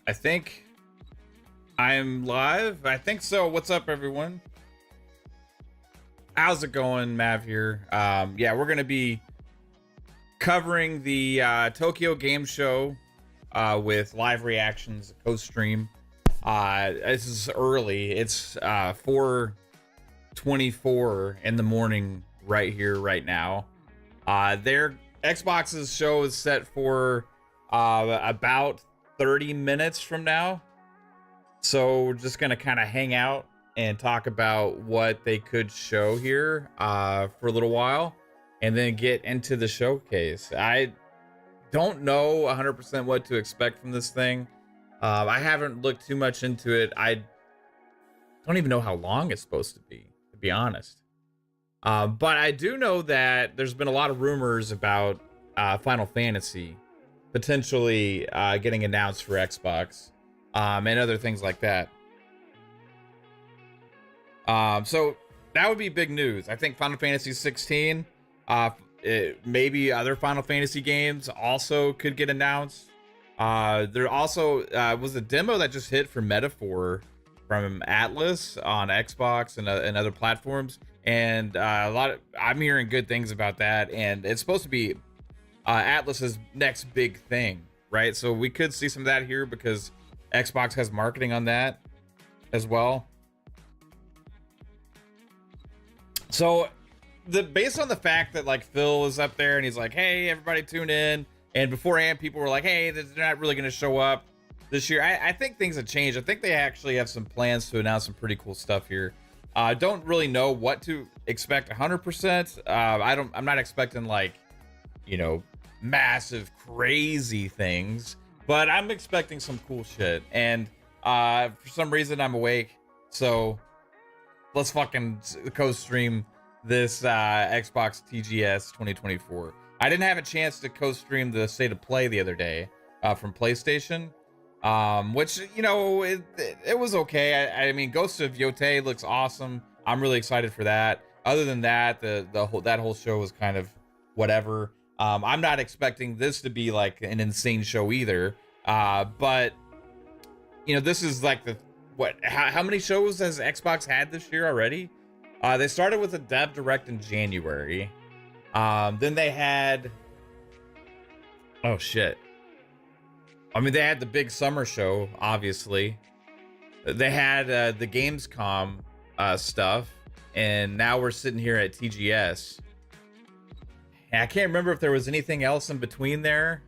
I think I'm live. I think so. What's up, everyone? How's it going? Mav here. Yeah, we're gonna be covering the Tokyo Game Show with live reactions, co-stream. This is early. It's 4:24 in the morning right here, right now. Their Xbox's show is set for about 30 minutes from now. So we're just gonna kind of hang out and talk about what they could show here for a little while, and then get into the showcase. I don't know 100% what to expect from this thing. I haven't looked too much into it. I don't even know how long it's supposed to be honest. But I do know that there's been a lot of rumors about Final Fantasy potentially getting announced for Xbox and other things like that. So that would be big news. I think Final Fantasy 16, maybe other Final Fantasy games also could get announced. There also was a demo that just hit for Metaphor from Atlas on Xbox and other platforms, and I'm hearing good things about that, and it's supposed to be Atlas's next big thing, right? So we could see some of that here because Xbox has marketing on that as well. So based on the fact that like Phil is up there and he's like, hey, everybody tune in, and beforehand people were like, hey, they're not really going to show up this year. I think things have changed. I think they actually have some plans to announce some pretty cool stuff here. I don't really know what to expect 100%. I'm not expecting like, you know, massive crazy things, but I'm expecting some cool shit. And for some reason I'm awake, so let's fucking co-stream this Xbox TGS 2024. I didn't have a chance to co-stream the State of Play the other day from PlayStation, which, you know, it was okay. I mean, Ghost of Yotei looks awesome. I'm really excited for that. Other than that, that whole show was kind of whatever. I'm not expecting this to be like an insane show either. But you know, this is like how many shows has Xbox had this year already? They started with a dev direct in January. Then they had, oh shit. I mean, they had the big summer show, obviously. They had the Gamescom stuff, and now we're sitting here at TGS. And I can't remember if there was anything else in between there,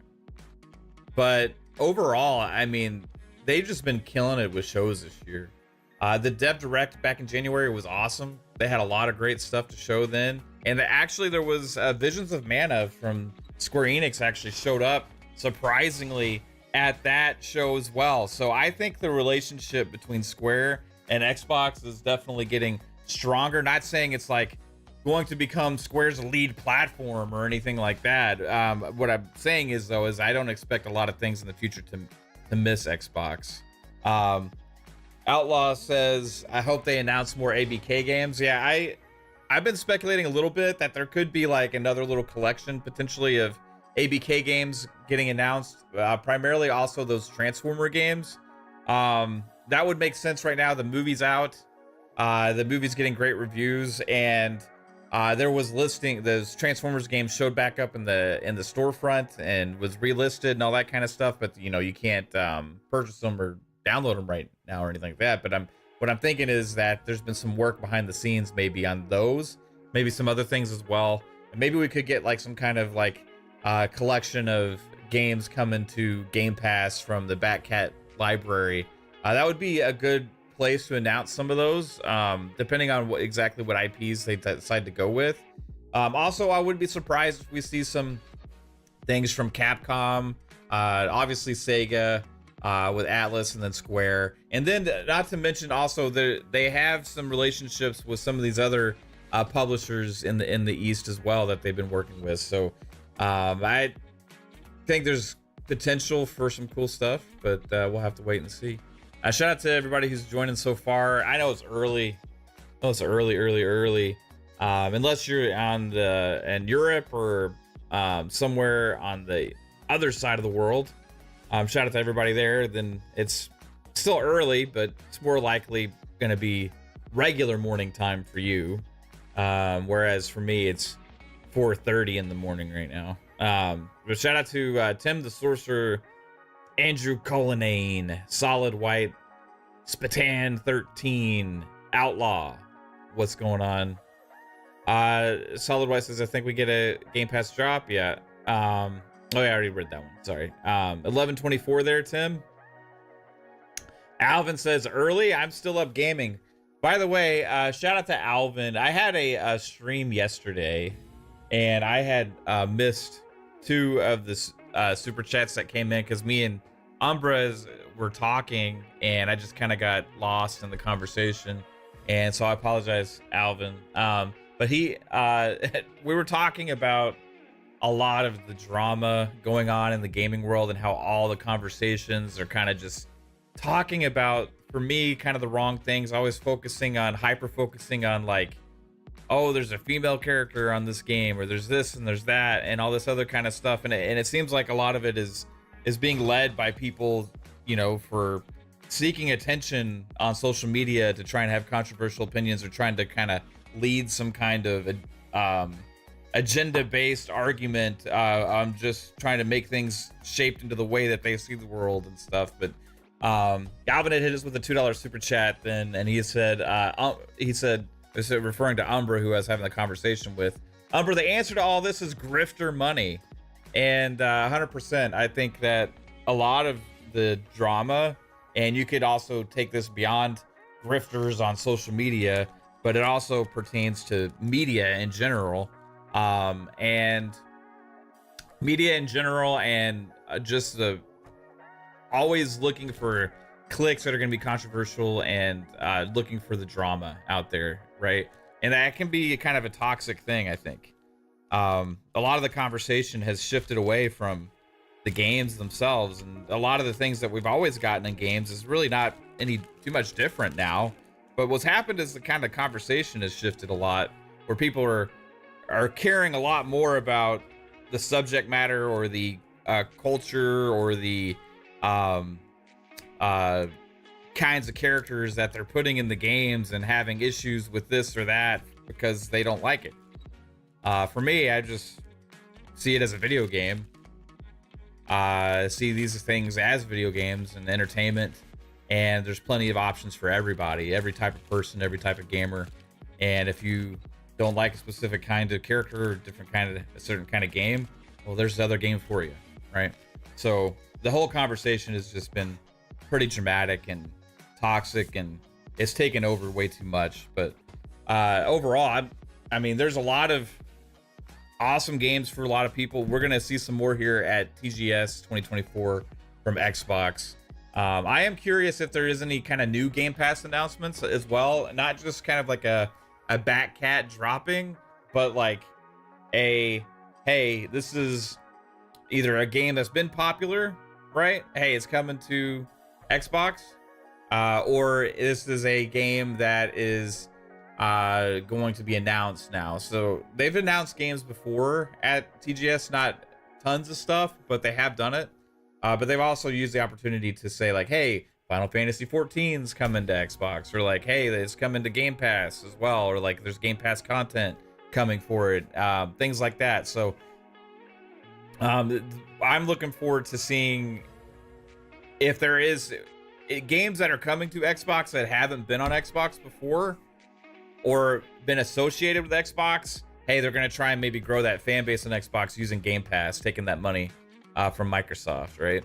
but overall, I mean, they've just been killing it with shows this year. The Dev Direct back in January was awesome. They had a lot of great stuff to show then. And actually, there was Visions of Mana from Square Enix actually showed up, surprisingly, at that show as well. So I think the relationship between Square and Xbox is definitely getting stronger. Not saying it's like going to become Square's lead platform or anything like that. What I'm saying is, though, is I don't expect a lot of things in the future to miss Xbox. Outlaw says, I hope they announce more ABK games. Yeah, I've been speculating a little bit that there could be like another little collection potentially of ABK games getting announced, primarily also those Transformer games. That would make sense right now. The movie's out. The movie's getting great reviews, and there was listing, those Transformers games showed back up in the storefront and was relisted and all that kind of stuff, but you know, you can't purchase them or download them right now or anything like that. But what I'm thinking is that there's been some work behind the scenes maybe on those, maybe some other things as well, and maybe we could get like some kind of like collection of games coming to Game Pass from the Batcat library. That would be a good place to announce some of those, depending on exactly what IPs they decide to go with. Also, I wouldn't be surprised if we see some things from Capcom, obviously Sega, with Atlas, and then Square, and then not to mention also they have some relationships with some of these other publishers in the East as well that they've been working with. So I think there's potential for some cool stuff, but we'll have to wait and see. Shout out to everybody who's joining so far. I know it's early. Unless you're in Europe or somewhere on the other side of the world. Shout out to everybody there. Then it's still early, but it's more likely going to be regular morning time for you. Whereas for me, it's 4:30 in the morning right now. But shout out to Tim the Sorcerer, Andrew Cullinane, Solid White, Spatan 13, Outlaw. What's going on? Solid White says, I think we get a Game Pass drop. Yeah. Oh, yeah, I already read that one. Sorry. 11:24 there, Tim. Alvin says, early. I'm still up gaming. By the way, shout out to Alvin. I had a stream yesterday, and I had missed 2 of the super chats that came in because me and Umbra were talking, and I just kind of got lost in the conversation. And so I apologize, Alvin. But we were talking about a lot of the drama going on in the gaming world and how all the conversations are kind of just talking about, for me, kind of the wrong things. Always hyper focusing on like, oh, there's a female character on this game, or there's this and there's that, and all this other kind of stuff. And it seems like a lot of it is being led by people, for seeking attention on social media to try and have controversial opinions, or trying to kind of lead some kind of agenda-based argument on just trying to make things shaped into the way that they see the world and stuff. But Galvin had hit us with a $2 super chat then, and he said, referring to Umbra, who I was having the conversation with, Umbra, the answer to all this is grifter money. And 100%, I think that a lot of the drama, and you could also take this beyond grifters on social media, but it also pertains to media in general, and just the always looking for clicks that are going to be controversial, and looking for the drama out there, right? And that can be kind of a toxic thing, I think. A lot of the conversation has shifted away from the games themselves, and a lot of the things that we've always gotten in games is really not any too much different now. But what's happened is the kind of conversation has shifted a lot, where people are caring a lot more about the subject matter, or the culture, or the kinds of characters that they're putting in the games, and having issues with this or that because they don't like it. For me, I just see it as a video game. See these things as video games and entertainment, and there's plenty of options for everybody, every type of person, every type of gamer. And if you don't like a specific kind of character, or a certain kind of game, well, there's another game for you, right? So the whole conversation has just been pretty dramatic and toxic, and it's taken over way too much. But overall, I mean, there's a lot of awesome games for a lot of people. We're gonna see some more here at TGS 2024 from Xbox. I am curious if there is any kind of new Game Pass announcements as well, not just kind of like a Batcat dropping, but like hey, this is either a game that's been popular, right? Hey, it's coming to Xbox, or this is a game that is going to be announced now. So they've announced games before at TGS, not tons of stuff, but they have done it. But they've also used the opportunity to say like, hey, Final Fantasy 14's coming to Xbox, or like, hey, it's coming to Game Pass as well, or like there's Game Pass content coming for it, things like that. So I'm looking forward to seeing if there is games that are coming to Xbox that haven't been on Xbox before, or been associated with Xbox. Hey, they're going to try and maybe grow that fan base on Xbox using Game Pass, taking that money from Microsoft, right?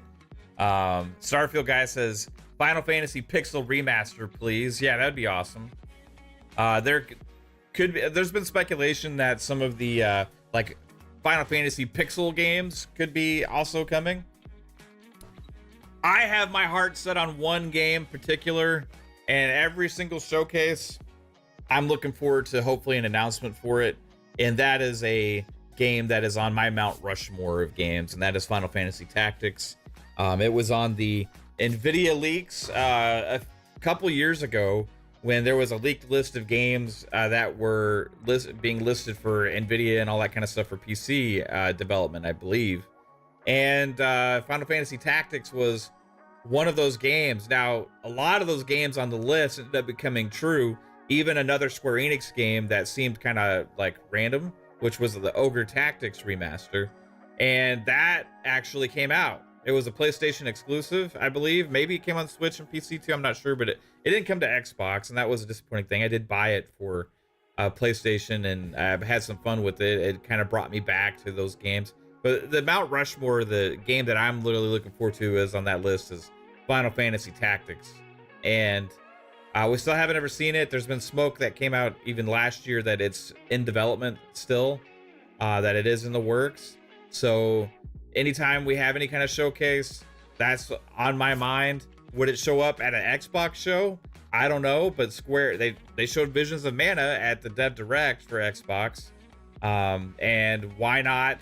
Starfield guy says, Final Fantasy Pixel Remaster, please. Yeah, that'd be awesome. There's been speculation that some of the like Final Fantasy Pixel games could be also coming. I have my heart set on one game in particular, and every single showcase, I'm looking forward to hopefully an announcement for it. And that is a game that is on my Mount Rushmore of games, and that is Final Fantasy Tactics. It was on the NVIDIA leaks a couple years ago, when there was a leaked list of games that were being listed for NVIDIA and all that kind of stuff for PC development, I believe. And Final Fantasy Tactics was one of those games. Now, a lot of those games on the list ended up becoming true. Even another Square Enix game that seemed kind of like random, which was the Ogre Tactics remaster. And that actually came out. It was a PlayStation exclusive, I believe. Maybe it came on Switch and PC too. I'm not sure, but it didn't come to Xbox, and that was a disappointing thing. I did buy it for PlayStation, and I've had some fun with it. It kind of brought me back to those games. But the Mount Rushmore, the game that I'm literally looking forward to is on that list is Final Fantasy Tactics. And we still haven't ever seen it. There's been smoke that came out even last year that it's in development still, that it is in the works. So anytime we have any kind of showcase, that's on my mind. Would it show up at an Xbox show? I don't know, but Square, they showed Visions of Mana at the Dev Direct for Xbox. And why not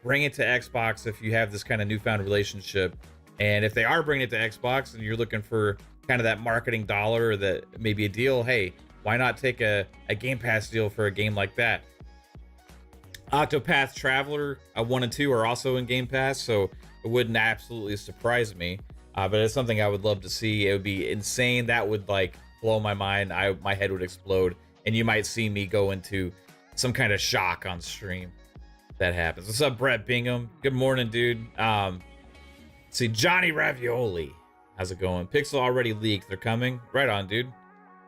bring it to Xbox if you have this kind of newfound relationship? And if they are bringing it to Xbox and you're looking for kind of that marketing dollar or that maybe a deal, hey, why not take a Game Pass deal for a game like that? Octopath Traveler 1 and 2 are also in Game Pass, so it wouldn't absolutely surprise me. But it's something I would love to see. It would be insane. That would like blow my mind. My head would explode, and you might see me go into some kind of shock on stream. That happens. What's up, Brett Bingham? Good morning, dude. See, Johnny Ravioli. How's it going? Pixel already leaked. They're coming. Right on, dude.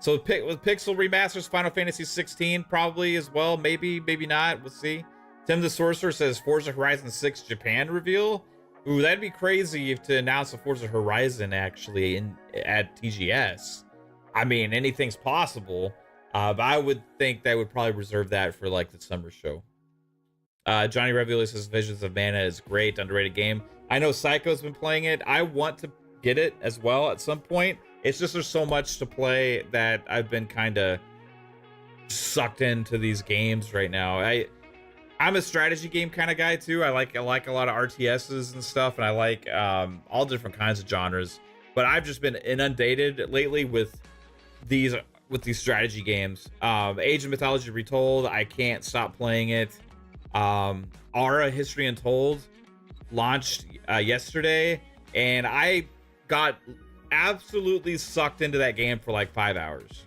So with Pixel remasters, Final Fantasy 16 probably as well. Maybe not. We'll see. Tim the Sorcerer says Forza Horizon 6 Japan reveal. Ooh, that'd be crazy if to announce a Forza Horizon actually at TGS. I mean, anything's possible. But I would think they would probably reserve that for like the summer show. Johnny Ravioli says Visions of Mana is great, underrated game. I know Psycho's been playing it. I want to get it as well at some point. It's just there's so much to play that I've been kind of sucked into these games right now. I'm a strategy game kind of guy too. I like a lot of RTSs and stuff, and I like all different kinds of genres. But I've just been inundated lately with these strategy games. Age of Mythology Retold, I can't stop playing it. Aura History Untold launched yesterday, and I got absolutely sucked into that game for like 5 hours.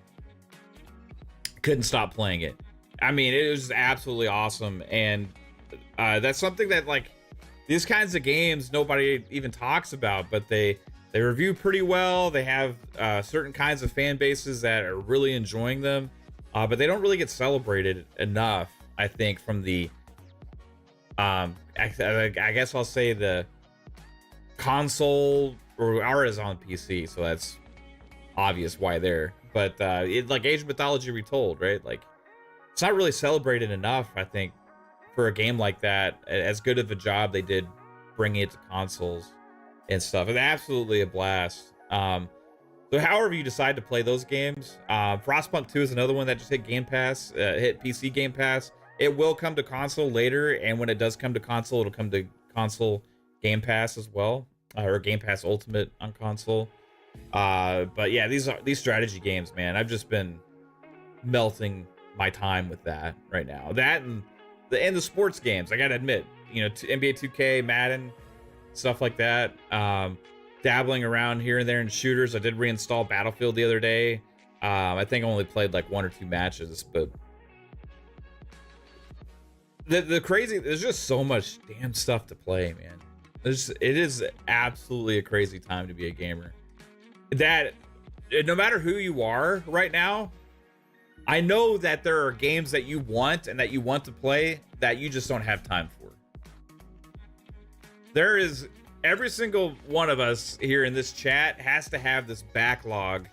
Couldn't stop playing it. I mean, it was absolutely awesome, and that's something that like these kinds of games nobody even talks about, but they review pretty well. They have certain kinds of fan bases that are really enjoying them, but they don't really get celebrated enough, I think, from the I guess I'll say the console, or ours is on PC, so that's obvious why there. But it like Age of Mythology Retold, right? Like it's not really celebrated enough, I think, for a game like that. As good of a job they did bringing it to consoles and stuff. It's absolutely a blast. So however you decide to play those games, Frostpunk 2 is another one that just hit Game Pass, hit PC Game Pass. It will come to console later, and when it does come to console, it'll come to console Game Pass as well, or Game Pass Ultimate on console. But yeah, these strategy games, man. I've just been melting my time with that right now. That and the sports games. I gotta admit, you know, NBA 2K, Madden, stuff like that. Dabbling around here and there in shooters. I did reinstall Battlefield the other day. I think I only played like 1 or 2 matches, but the crazy, there's just so much damn stuff to play, man. It is absolutely a crazy time to be a gamer. That no matter who you are right now, I know that there are games that you want and that you want to play that you just don't have time for. There is, every single one of us here in this chat has to have this backlog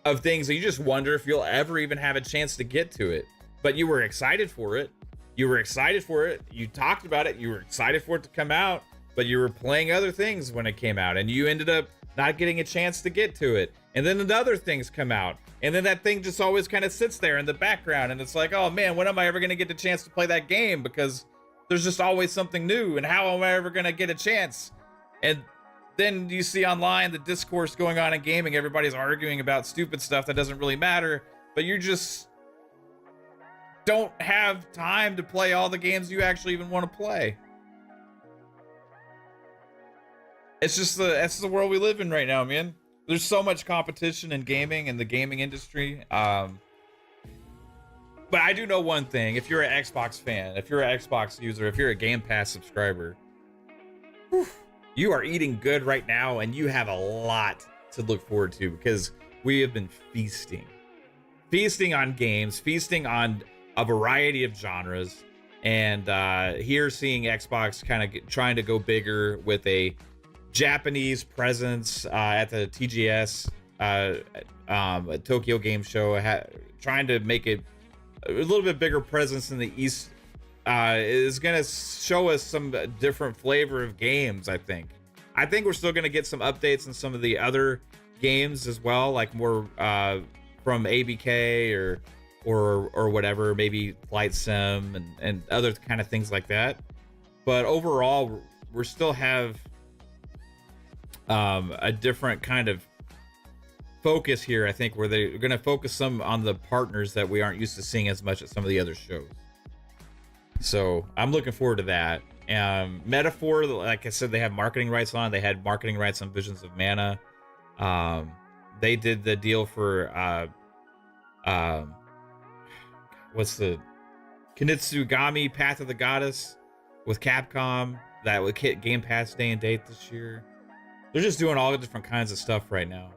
of things that you just wonder if you'll ever even have a chance to get to it. But you were excited for it. You were excited for it. You talked about it. You were excited for it to come out, but you were playing other things when it came out, and you ended up not getting a chance to get to it. And then the other things come out, and then that thing just always kind of sits there in the background, and it's like, oh man, when am I ever going to get the chance to play that game? Because there's just always something new, and how am I ever going to get a chance? And then you see online the discourse going on in gaming. Everybody's arguing about stupid stuff that doesn't really matter, but you just don't have time to play all the games you actually even want to play. It's just that's the world we live in right now, man. There's so much competition in gaming and the gaming industry. But I do know one thing: if you're an Xbox fan, if you're an Xbox user, if you're a Game Pass subscriber, whew, you are eating good right now, and you have a lot to look forward to because we have been feasting on games, feasting on a variety of genres, and here seeing Xbox kind of trying to go bigger with a Japanese presence at the TGS Tokyo Game Show, trying to make it a little bit bigger presence in the East is going to show us some different flavor of games. I think we're still going to get some updates in some of the other games as well, like more from ABK or whatever, maybe Flight Sim and other kind of things like that. But overall, we still have a different kind of focus here, I think, where they're going to focus some on the partners that we aren't used to seeing as much at some of the other shows. So I'm looking forward to that. Metaphor, like I said, they have marketing rights on. They had marketing rights on Visions of Mana. They did the deal for what's the Kunitsugami Path of the Goddess with Capcom, that would hit Game Pass day and date this year. They're just doing all the different kinds of stuff right now.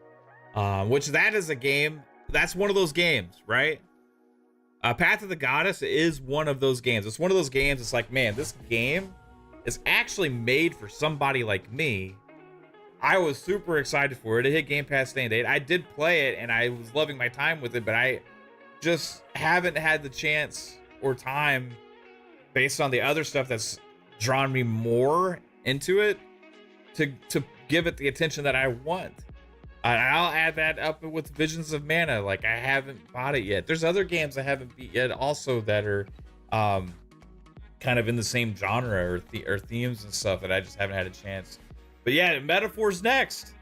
Which that is a game, that's one of those games, right? Path of the Goddess is one of those games. It's one of those games, it's like, man, this game is actually made for somebody like me. I was super excited for it. It hit Game Pass day and date. I did play it, and I was loving my time with it, but I just haven't had the chance or time, based on the other stuff that's drawn me more into it, to give it the attention that I want. I'll add that up with Visions of Mana. Like, I haven't bought it yet. There's other games I haven't beat yet also that are kind of in the same genre or themes and stuff that I just haven't had a chance. But yeah, Metaphor's next.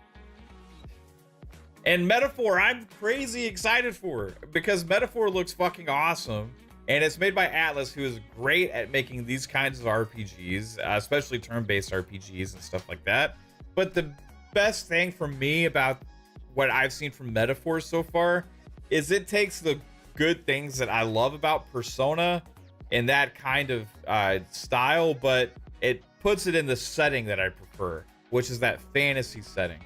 And Metaphor, I'm crazy excited for, because Metaphor looks fucking awesome. And it's made by Atlas, who is great at making these kinds of RPGs, especially turn-based RPGs and stuff like that. But the best thing for me about what I've seen from Metaphor so far is it takes the good things that I love about Persona in that kind of style, but it puts it in the setting that I prefer, which is that fantasy setting.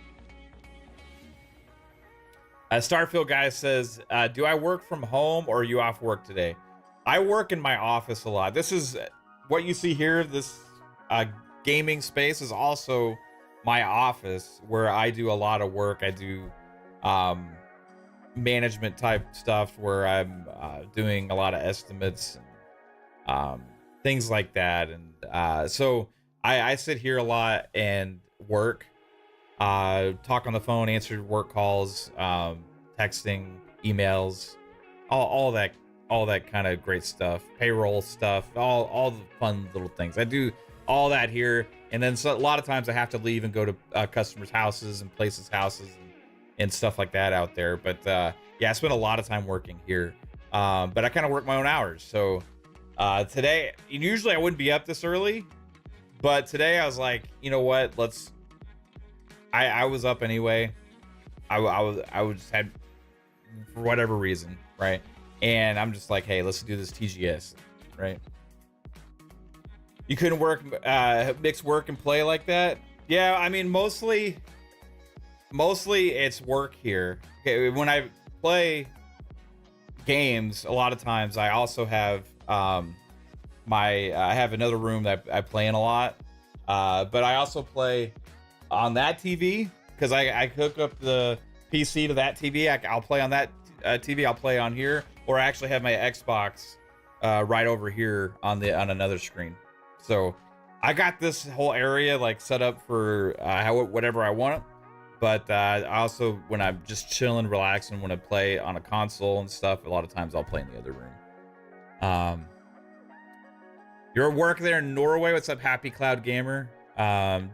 Starfield guy says, do I work from home or are you off work today? I work in my office a lot. This is what you see here. This gaming space is also my office, where I do a lot of work. I do management type stuff where I'm doing a lot of estimates and things like that. And so I sit here a lot and work, talk on the phone, answer work calls, texting, emails, all that kind of great stuff, payroll stuff, all the fun little things. I do all that here. And then a lot of times I have to leave and go to customers' houses and places' houses and stuff like that out there. But yeah, I spend a lot of time working here. But I kind of work my own hours. So today, usually I wouldn't be up this early, but today I was like, you know what? I was up anyway. I was just had, for whatever reason, right? And I'm just like, hey, let's do this TGS, right? You couldn't mix work and play like that? Yeah, I mean, mostly it's work here. Okay, when I play games, a lot of times I also have I have another room that I play in a lot, but I also play on that TV because I hook up the PC to that TV. I'll play on that TV. I'll play on here, or I actually have my Xbox right over here on another screen. So I got this whole area like set up for whatever I want. But I also, when I'm just chilling, relaxing, when I play on a console and stuff, a lot of times I'll play in the other room. Your work there in Norway. What's up, Happy Cloud Gamer?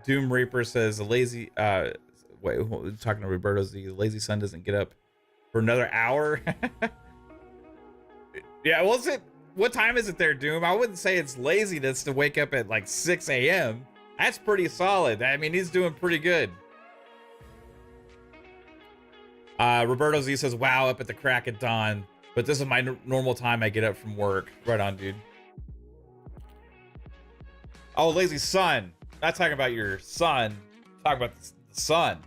Doom Reaper says the lazy talking to Roberto, the lazy son doesn't get up for another hour. Yeah, what time is it there, Doom? I wouldn't say it's laziness to wake up at like 6 a.m. That's pretty solid. I mean, he's doing pretty good. Roberto Z says, wow, up at the crack of dawn. But this is my normal time I get up from work. Right on, dude. Oh, lazy son. Not talking about your son. Talking about the sun.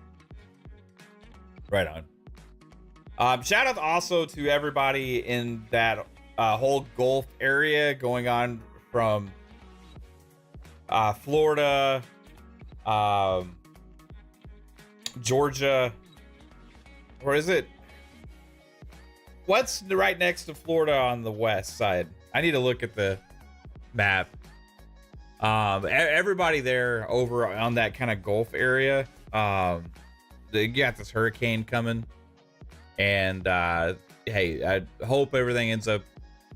Right on. Shout out also to everybody in that whole Gulf area going on from Florida, Georgia. Or is it? What's right next to Florida on the west side? I need to look at the map. Everybody there over on that kind of Gulf area. They got this hurricane coming, and hey, I hope everything ends up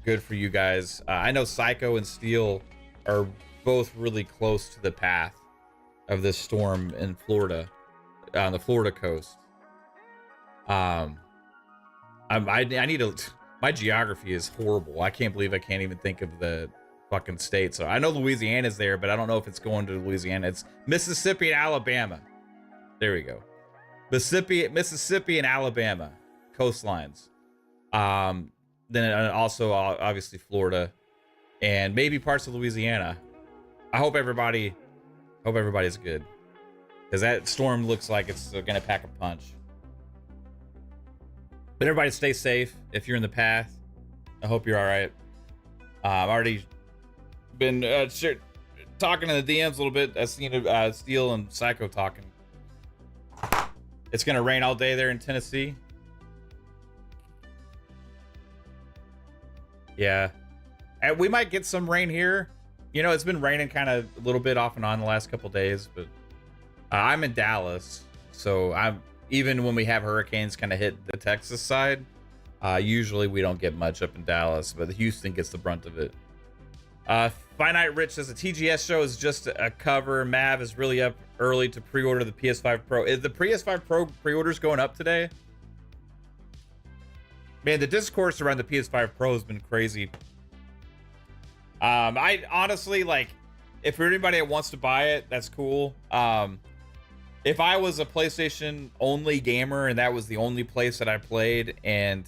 good for you guys. I know Psycho and Steel are both really close to the path of this storm in Florida, on the Florida coast. I need to. My geography is horrible. I can't believe I can't even think of the fucking state. So I know Louisiana's there, but I don't know if it's going to Louisiana. It's Mississippi and Alabama. There we go. Mississippi and Alabama coastlines. Then also obviously Florida and maybe parts of Louisiana. I hope everybody's good, because that storm looks like it's gonna pack a punch. But everybody stay safe if you're in the path. I hope you're all right. I've already been talking in the DMs a little bit. I've seen Steel and Psycho talking. It's gonna rain all day there in Tennessee. Yeah, and we might get some rain here. You know, it's been raining kind of a little bit off and on the last couple days, but I'm in Dallas, so even when we have hurricanes kind of hit the Texas side, usually we don't get much up in Dallas, but Houston gets the brunt of it. Finite Rich says the TGS show is just a cover. Mav is really up early to pre-order the PS5 Pro. Is the PS5 Pro pre-orders going up today? Man, the discourse around the PS5 Pro has been crazy. I honestly, like, if for anybody that wants to buy it, that's cool. If I was a PlayStation only gamer and that was the only place that I played, and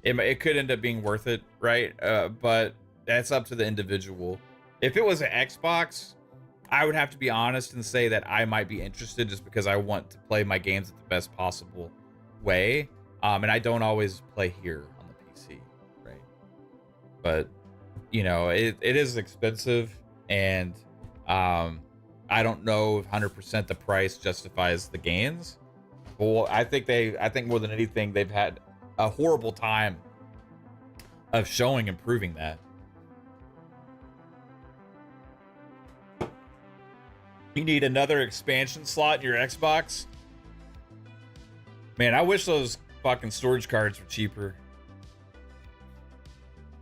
it could end up being worth it, right? But that's up to the individual. If it was an Xbox, I would have to be honest and say that I might be interested, just because I want to play my games at the best possible way. And I don't always play here on the PC, right? But, you know, it is expensive, and I don't know if 100% the price justifies the gains. Well, I think more than anything, they've had a horrible time of showing and proving that. You need another expansion slot in your Xbox? Man, I wish those fucking storage cards were cheaper.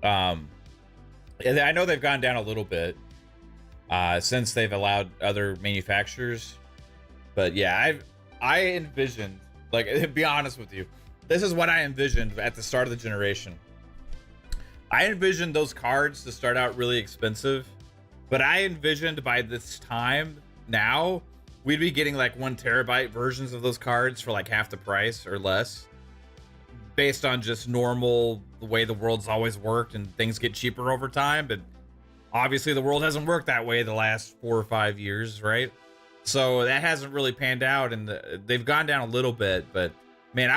I know they've gone down a little bit since they've allowed other manufacturers, but yeah, I envisioned, like, to be honest with you, this is what I envisioned at the start of the generation. I envisioned those cards to start out really expensive, but I envisioned by this time now we'd be getting like 1 terabyte versions of those cards for like half the price or less, based on just normal, the way the world's always worked, and things get cheaper over time. But obviously the world hasn't worked that way the last 4 or 5 years, right? So that hasn't really panned out, and they've gone down a little bit. But man,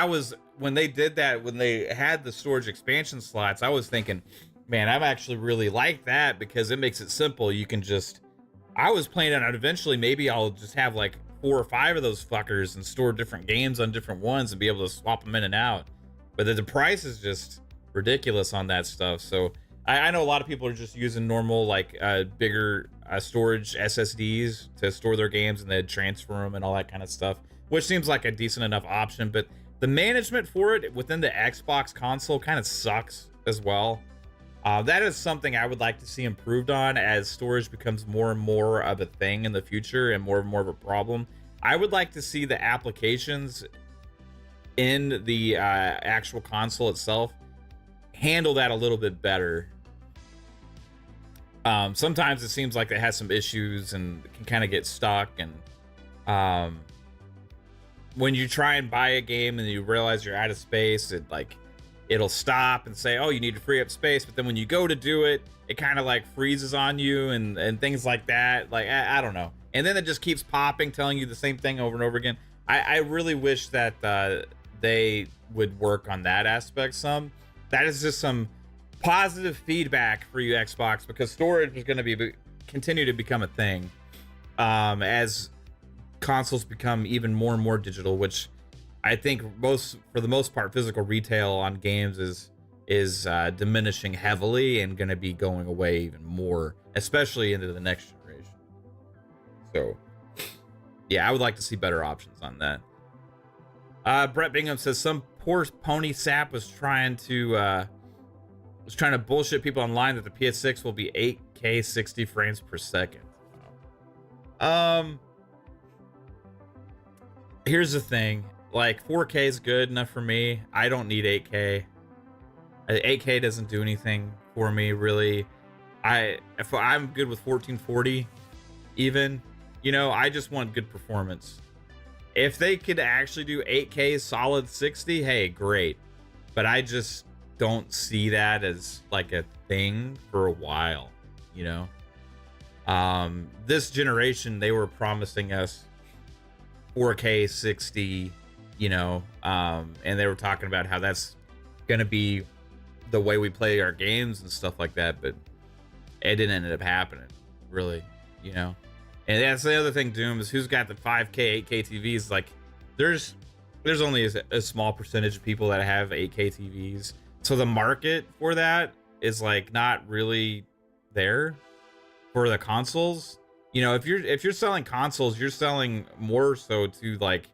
when they did that, when they had the storage expansion slots, I was thinking, man, I'm actually really like that, because it makes it simple. You can just, I was playing it out, eventually maybe I'll just have like 4 or 5 of those fuckers and store different games on different ones and be able to swap them in and out. But the price is just ridiculous on that stuff. So I know a lot of people are just using normal, like bigger storage SSDs to store their games, and then transfer them and all that kind of stuff, which seems like a decent enough option. But the management for it within the Xbox console kind of sucks as well. That is something I would like to see improved on as storage becomes more and more of a thing in the future and more of a problem. I would like to see the applications in the actual console itself handle that a little bit better. Sometimes it seems like it has some issues and can kind of get stuck. And when you try and buy a game and you realize you're out of space, it'll stop and say, oh, you need to free up space. But then when you go to do it, it kind of like freezes on you and things like that. Like, I don't know. And then it just keeps popping, telling you the same thing over and over again. I really wish that they would work on that aspect some. That is just some positive feedback for you, Xbox, because storage is going to continue to become a thing as consoles become even more and more digital, which I think for the most part, physical retail on games is diminishing heavily and going to be going away even more, especially into the next generation. So, yeah, I would like to see better options on that. Brett Bingham says some poor pony sap was trying to bullshit people online that the PS6 will be 8K 60 frames per second. Here's the thing. Like, 4K is good enough for me. I don't need 8K. 8K doesn't do anything for me, really. If I'm good with 1440 even. You know, I just want good performance. If they could actually do 8K solid 60, hey, great. But I just don't see that as like a thing for a while, you know. This generation, they were promising us 4K 60, you know, and they were talking about how that's gonna be the way we play our games and stuff like that, but it didn't end up happening, really, you know. And that's the other thing, Doom, is who's got the 5K 8K TVs. Like, there's only a small percentage of people that have 8K TVs, so the market for that is like not really there for the consoles. You know, if you're selling consoles, you're selling more so to like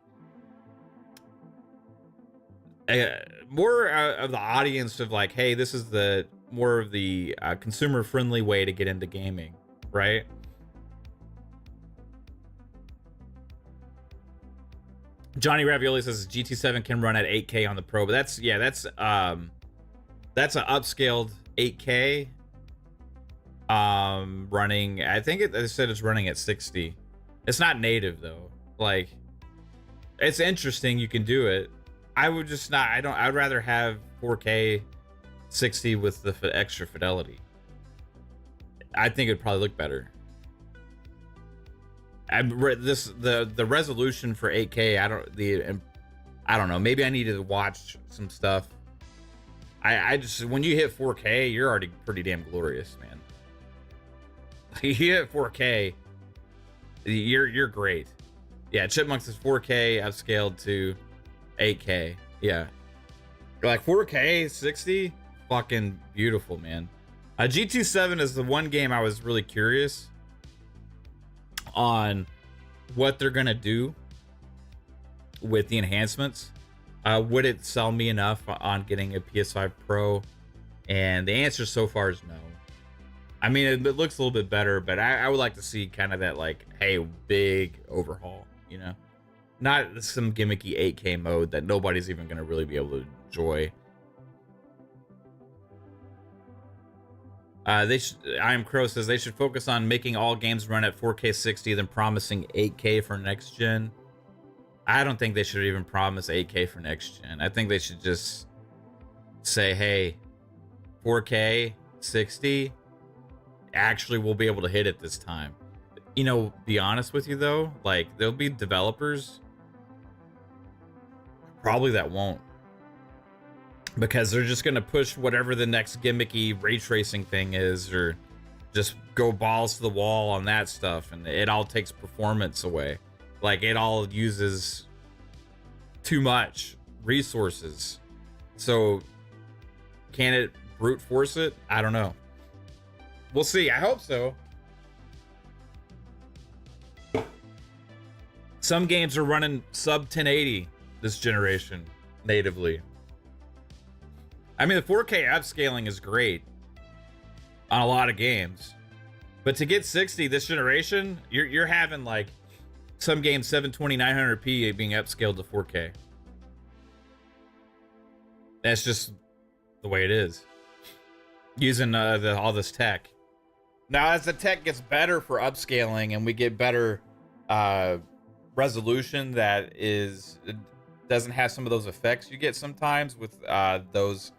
more of the audience of like, hey, this is the more of the consumer friendly way to get into gaming, right? Johnny Ravioli says GT7 can run at 8K on the Pro, but that's an upscaled 8K running. I think they said it's running at 60. It's not native though. Like, it's interesting, you can do it. I would just not. I'd rather have 4K 60 with the extra fidelity. I think it'd probably look better. The resolution for 8K. I don't know. Maybe I needed to watch some stuff. I just, when you hit 4K, you're already pretty damn glorious, man. You hit 4K, you're great. Yeah, Chipmunks is 4K upscaled to 8K. Yeah, like 4K 60, fucking beautiful, man. GT7 is the one game I was really curious on what they're gonna do with the enhancements. Would it sell me enough on getting a PS5 Pro? And the answer so far is no. I mean, it looks a little bit better, but I would like to see kind of that, like, hey, big overhaul, you know? Not some gimmicky 8K mode that nobody's even going to really be able to enjoy. I Am Crow says they should focus on making all games run at 4K 60 than promising 8K for next gen. I don't think they should even promise 8K for next gen. I think they should just say, hey, 4K 60, actually we'll be able to hit it this time. You know, be honest with you though, like, there'll be developers probably that won't, because they're just gonna push whatever the next gimmicky ray tracing thing is, or just go balls to the wall on that stuff, and it all takes performance away. Like, it all uses too much resources. So can it brute force it? I don't know. We'll see. I hope so. Some games are running sub 1080 this generation natively. I mean, the 4K upscaling is great on a lot of games, but to get 60 this generation, you're having like some games 720 900p being upscaled to 4K. That's just the way it is. Using all this tech, Now, as the tech gets better for upscaling and we get better resolution that doesn't have some of those effects you get sometimes with those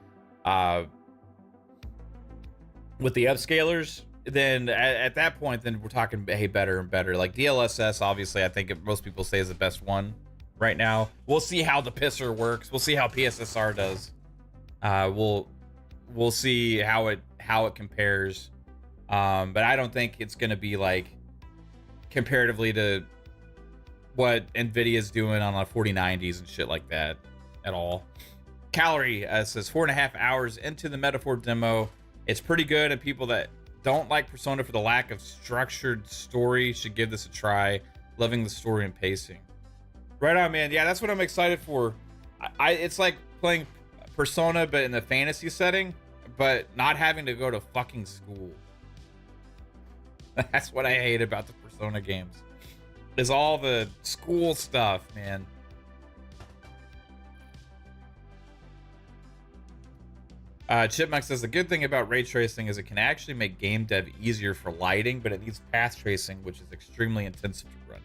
with the upscalers, then at that point, then we're talking, hey, better and better. Like DLSS, obviously, I think most people say is the best one right now. We'll see how the pisser works. We'll see how PSSR does. We'll see how it compares. But I don't think it's gonna be like comparatively to what Nvidia's doing on the 4090s and shit like that at all. Calorie says 4.5 hours into the Metaphor demo. It's pretty good, and people that don't like Persona for the lack of structured story should give this a try. Loving the story and pacing. Right on, man. Yeah, that's what I'm excited for. It's like playing Persona, but in the fantasy setting, but not having to go to fucking school. That's what I hate about the Persona games. Is all the school stuff, man. Chipmunk says the good thing about ray tracing is it can actually make game dev easier for lighting, but it needs path tracing, which is extremely intensive to run.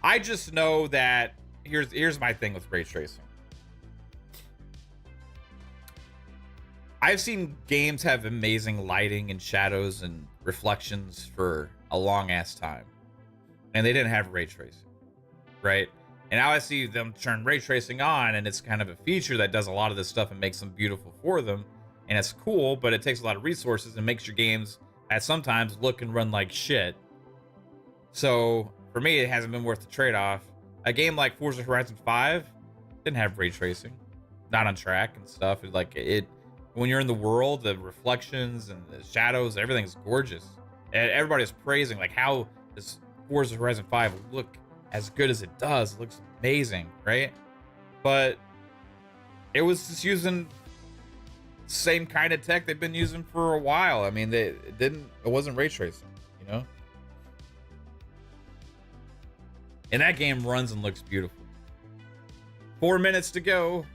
I just know that here's my thing with ray tracing. I've seen games have amazing lighting and shadows and reflections for a long ass time, and they didn't have ray tracing, right? And now I see them turn ray tracing on, and it's kind of a feature that does a lot of this stuff and makes them beautiful for them. And it's cool, but it takes a lot of resources and makes your games at sometimes look and run like shit. So for me, it hasn't been worth the trade-off. A game like Forza Horizon 5 didn't have ray tracing, not on track and stuff. When you're in the world, the reflections and the shadows, everything's gorgeous. And everybody's praising like how does Forza Horizon 5 look as good as it does. It looks amazing, right? But it was just using same kind of tech they've been using for a while. I mean, it wasn't ray tracing, you know? And that game runs and looks beautiful. 4 minutes to go.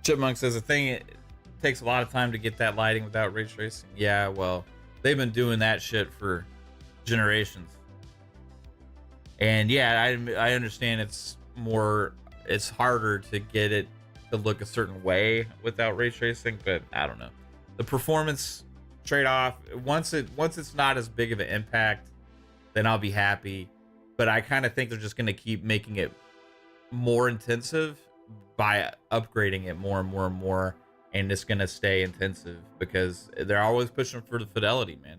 Chipmunk says the thing, it takes a lot of time to get that lighting without ray tracing. Yeah, well, they've been doing that shit for generations. And yeah, I understand it's harder to get it to look a certain way without ray tracing, but I don't know. The performance trade-off, once it's not as big of an impact, then I'll be happy. But I kind of think they're just going to keep making it more intensive by upgrading it more and more and more, and it's going to stay intensive because they're always pushing for the fidelity, man.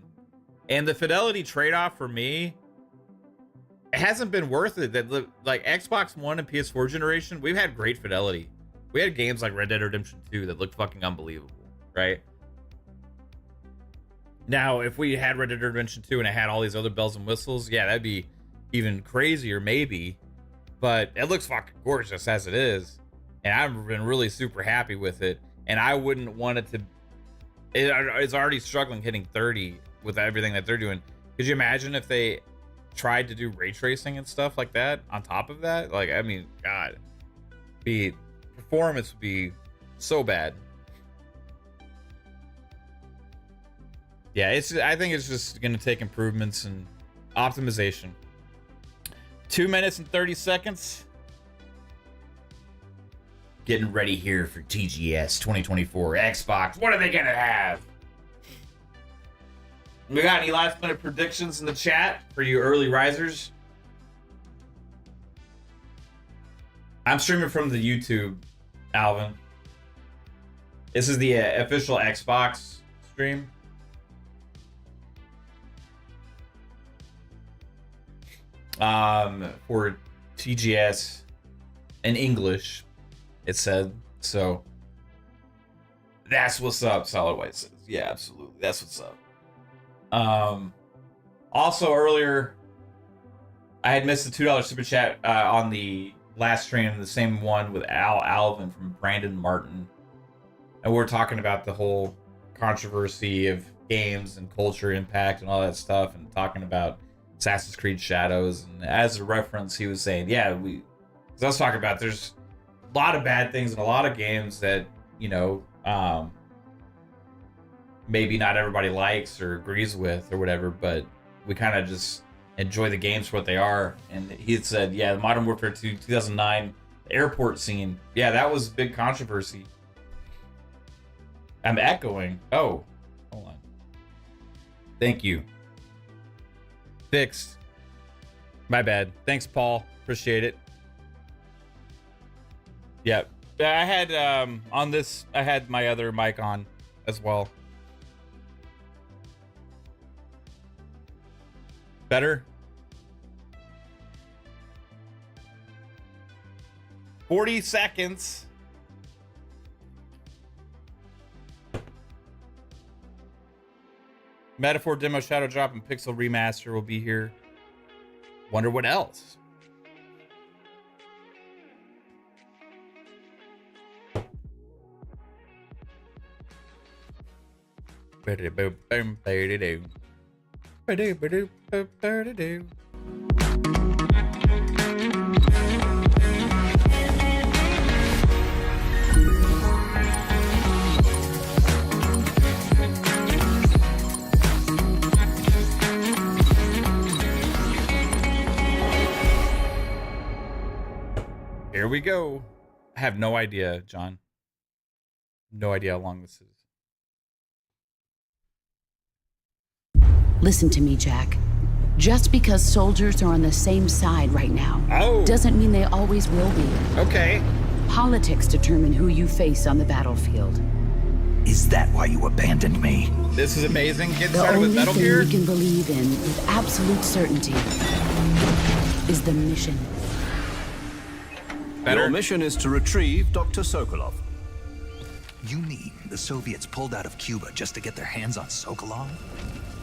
And the fidelity trade-off for me, it hasn't been worth it. That like Xbox One and PS4 generation, we've had great fidelity. We had games like Red Dead Redemption 2 that looked fucking unbelievable, right? Now, if we had Red Dead Redemption 2 and it had all these other bells and whistles, yeah, that'd be even crazier, maybe. But it looks fucking gorgeous as it is, and I've been really super happy with it. And I wouldn't want it to. It's already struggling hitting 30 with everything that they're doing. Could you imagine if they tried to do ray tracing and stuff like that on top of that? Like, I mean, God, performance would be so bad. Yeah, I think it's just going to take improvements and optimization. 2 minutes and 30 seconds. Getting ready here for TGS 2024 Xbox. What are they going to have? We got any last minute predictions in the chat for you early risers? I'm streaming from the YouTube, Alvin. This is the official Xbox stream. For TGS in English, it said. So that's what's up, Solid White says. Yeah, absolutely. That's what's up. Also earlier, I had missed the $2 super chat on the last stream, the same one with Alvin from Brandon Martin. And we're talking about the whole controversy of games and culture impact and all that stuff, and talking about Assassin's Creed Shadows. And as a reference, he was saying, yeah, because I was talking about there's a lot of bad things in a lot of games that, you know, maybe not everybody likes or agrees with or whatever, but we kind of just enjoy the games for what they are. And he had said, yeah, the Modern Warfare 2 2009 airport scene, yeah, that was big controversy. I'm echoing. Oh, hold on. Thank you. Fixed. My bad. Thanks, Paul. Appreciate it. Yep. I had on this, I had my other mic on as well. Better? 40 seconds. Metaphor demo shadow drop and pixel remaster will be here. Wonder what else? Here we go. I have no idea, John. No idea how long this is. Listen to me, Jack. Just because soldiers are on the same side right now doesn't mean they always will be. Okay. Politics determine who you face on the battlefield. Is that why you abandoned me? This is amazing. Get The started with only Metal thing Gear. we can believe in with absolute certainty is the mission. Better. Your mission is to retrieve Dr. Sokolov. You mean the Soviets pulled out of Cuba just to get their hands on Sokolov?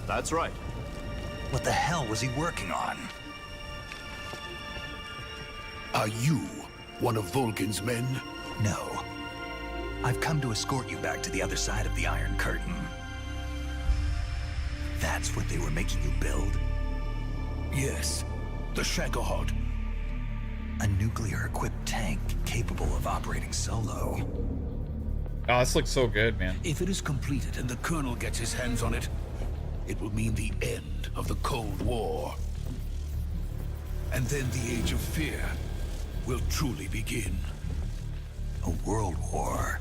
That's right. What the hell was he working on? Are you one of Vulcan's men? No. I've come to escort you back to the other side of the Iron Curtain. That's what they were making you build? Yes, the Shagohod. A nuclear-equipped tank capable of operating solo. Oh, this looks so good, man. If it is completed and the Colonel gets his hands on it, it will mean the end of the Cold War. And then the Age of Fear will truly begin. A world war.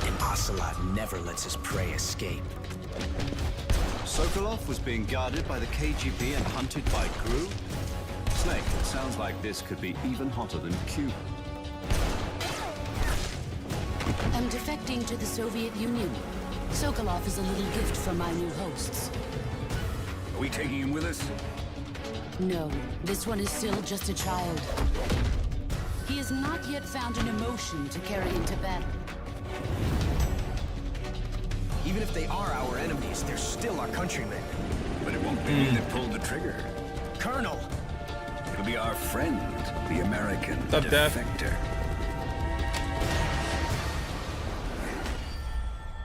And Ocelot never lets his prey escape. Sokolov was being guarded by the KGB and hunted by GRU? Snake, it sounds like this could be even hotter than Cuba. I'm defecting to the Soviet Union. Sokolov is a little gift from my new hosts. Are we taking him with us? No, this one is still just a child. He has not yet found an emotion to carry into battle. Even if they are our enemies, they're still our countrymen. But it won't be me that pulled the trigger. Colonel! It'll be our friend, the American What's up, Dad? defector.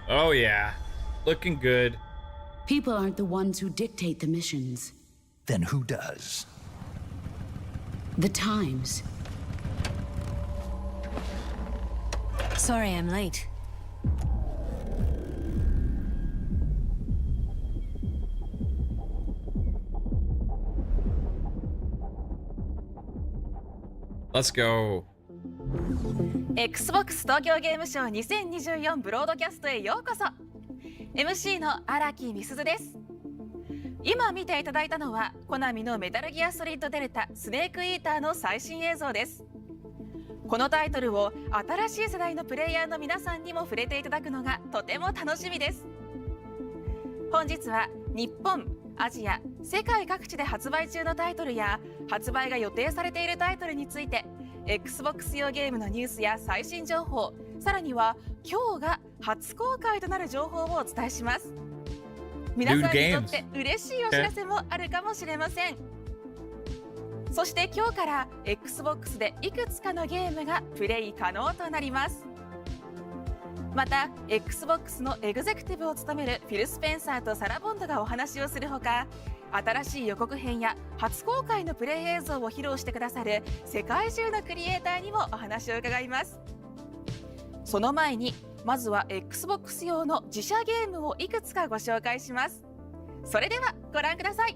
Oh, yeah. Looking good. People aren't the ones who dictate the missions. Then who does? The times. Sorry I'm late. Let's go. Xbox 東京ゲームショー2024ブロードキャストへようこそ。 MC の荒木美鈴です。今見ていただいたのはコナミのメタルギアソリッドデルタスネークイーターの最新映像です。このタイトルを新しい世代のプレイヤーの皆さんにも触れていただくのがとても楽しみです。本日は日本、アジア、世界各地で発売中のタイトルや発売が予定されているタイトルについて Xbox 用ゲームのニュースや最新情報、さらには今日が初公開となる情報をお伝えします。皆さんにとって嬉しいお知らせもあるかもしれません。そして今日から Xbox でいくつかのゲームがプレイ可能となります。また Xbox のエグゼクティブを務めるフィル・スペンサーとサラ・ボンドがお話をするほか、新しい予告編や初公開のプレイ映像を披露してくださる世界中のクリエイターにもお話を伺います。その前にまずは Xbox 用の自社ゲームをいくつかご紹介します。それではご覧ください。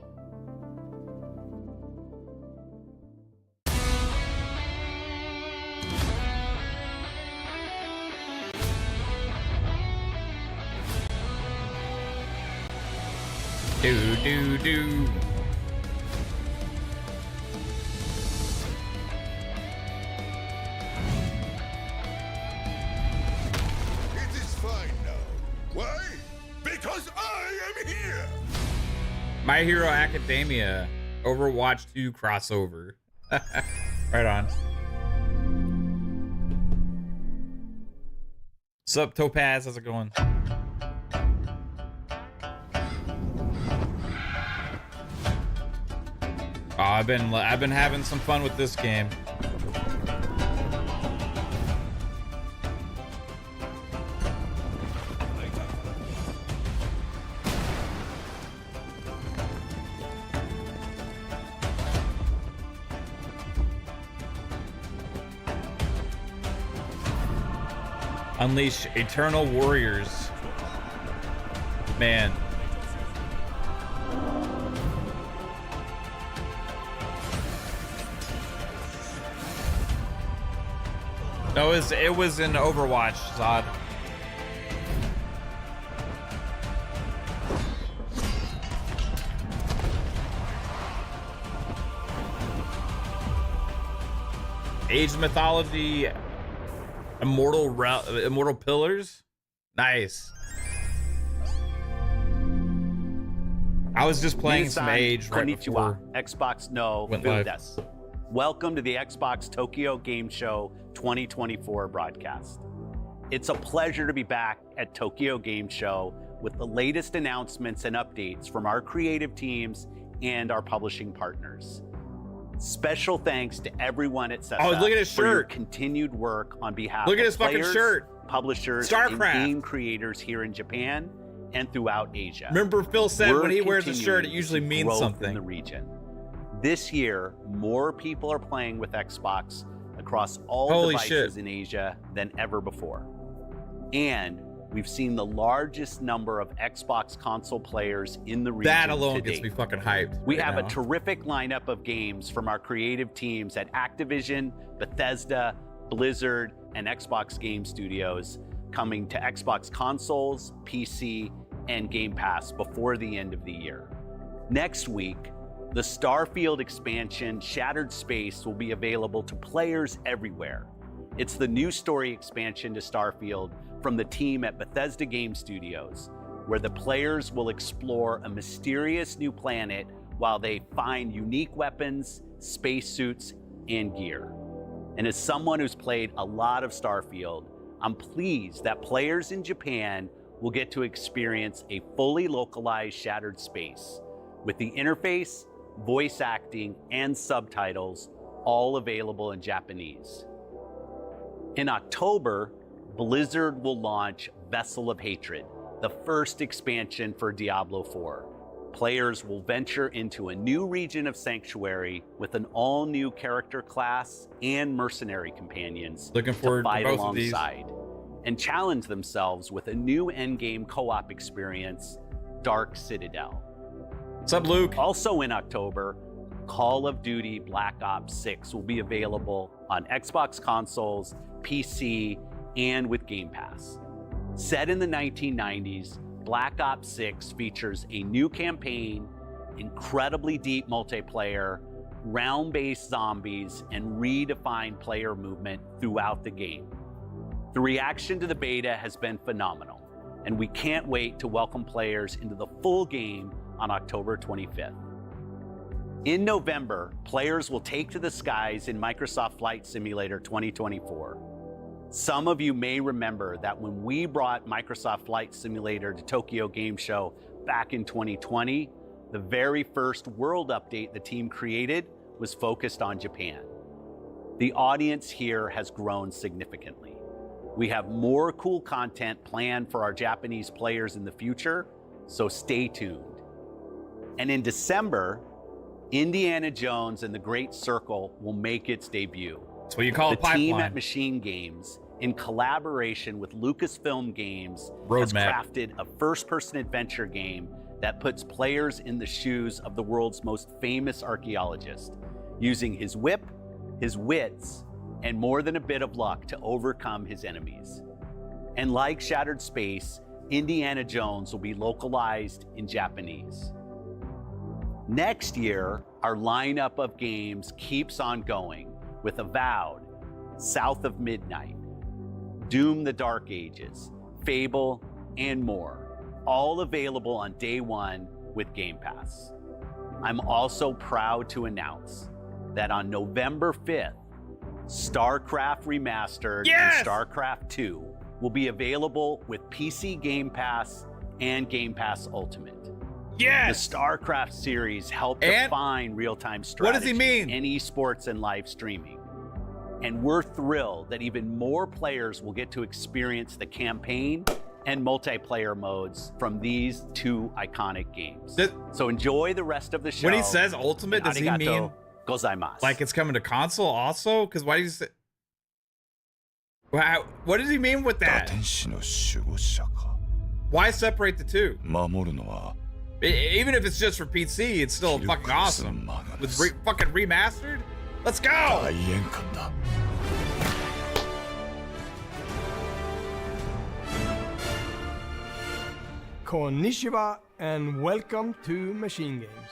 Do do do. It is fine now. Why? Because I am here! My Hero Academia Overwatch 2 crossover. Right on. Sup, Topaz? How's it going? Oh, I've been having some fun with this game. Unleash Eternal Warriors. Man. No, it was in Overwatch, Zod. Age of Mythology, Immortal Pillars. Nice. I was just playing some Age right before Xbox no went live. Buildes. Welcome to the Xbox Tokyo Game Show 2024 broadcast. It's a pleasure to be back at Tokyo Game Show with the latest announcements and updates from our creative teams and our publishing partners. Special thanks to everyone at CESA look at his for your shirt. continued work on behalf Look at of his fucking players, shirt. publishers, StarCraft. and game creators here in Japan and throughout Asia. Remember Phil said We're when he wears a shirt, it continuing usually to see means growth something. in the region. This year, more people are playing with Xbox across all Holy devices shit. in Asia than ever before. And we've seen the largest number of Xbox console players in the region. That alone to gets date. me fucking hyped. We right have now. a terrific lineup of games from our creative teams at Activision, Bethesda, Blizzard, and Xbox Game Studios coming to Xbox consoles, PC, and Game Pass before the end of the year. Next week, the Starfield expansion Shattered Space will be available to players everywhere. It's the new story expansion to Starfield from the team at Bethesda Game Studios, where the players will explore a mysterious new planet while they find unique weapons, spacesuits, and gear. And as someone who's played a lot of Starfield, I'm pleased that players in Japan will get to experience a fully localized Shattered Space with the interface, voice acting, and subtitles all available in Japanese. In October, Blizzard will launch Vessel of Hatred, the first expansion for Diablo 4. Players will venture into a new region of Sanctuary with an all-new character class and mercenary companions Looking forward to fight to both of these. alongside, and challenge themselves with a new endgame co-op experience, Dark Citadel. What's up, Luke? Also in October, Call of Duty Black Ops 6 will be available on Xbox consoles, PC, and with Game Pass. Set in the 1990s, Black Ops 6 features a new campaign, incredibly deep multiplayer, round-based zombies, and redefined player movement throughout the game. The reaction to the beta has been phenomenal, and we can't wait to welcome players into the full game on October 25th. In November, players will take to the skies in Microsoft Flight Simulator 2024. Some of you may remember that when we brought Microsoft Flight Simulator to Tokyo Game Show back in 2020, the very first world update the team created was focused on Japan. The audience here has grown significantly. We have more cool content planned for our Japanese players in the future, so stay tuned. And in December, Indiana Jones and the Great Circle will make its debut. That's what you call a The team pipeline. at Machine Games in collaboration with Lucasfilm Games, has Roadmap. crafted a first-person adventure game that puts players in the shoes of the world's most famous archaeologist, using his whip, his wits, and more than a bit of luck to overcome his enemies. And like Shattered Space, Indiana Jones will be localized in Japanese. Next year, our lineup of games keeps on going with Avowed, South of Midnight, Doom the Dark Ages, Fable, and more, all available on day one with Game Pass. I'm also proud to announce that on November 5th, StarCraft Remastered Yes! and StarCraft 2 will be available with PC Game Pass and Game Pass Ultimate. Yes! The StarCraft series helped And define real-time what strategy does he mean? in esports and live streaming. And we're thrilled that even more players will get to experience the campaign and multiplayer modes from these two iconic games. So enjoy the rest of the show. When he says Ultimate, does he mean Arigato gozaimasu. like it's coming to console also? Because why do you say? Wow, what does he mean with that? Why separate the two? Even if it's just for PC, it's still fucking awesome. With fucking remastered? Let's go! Konnichiwa and welcome to Machine Games.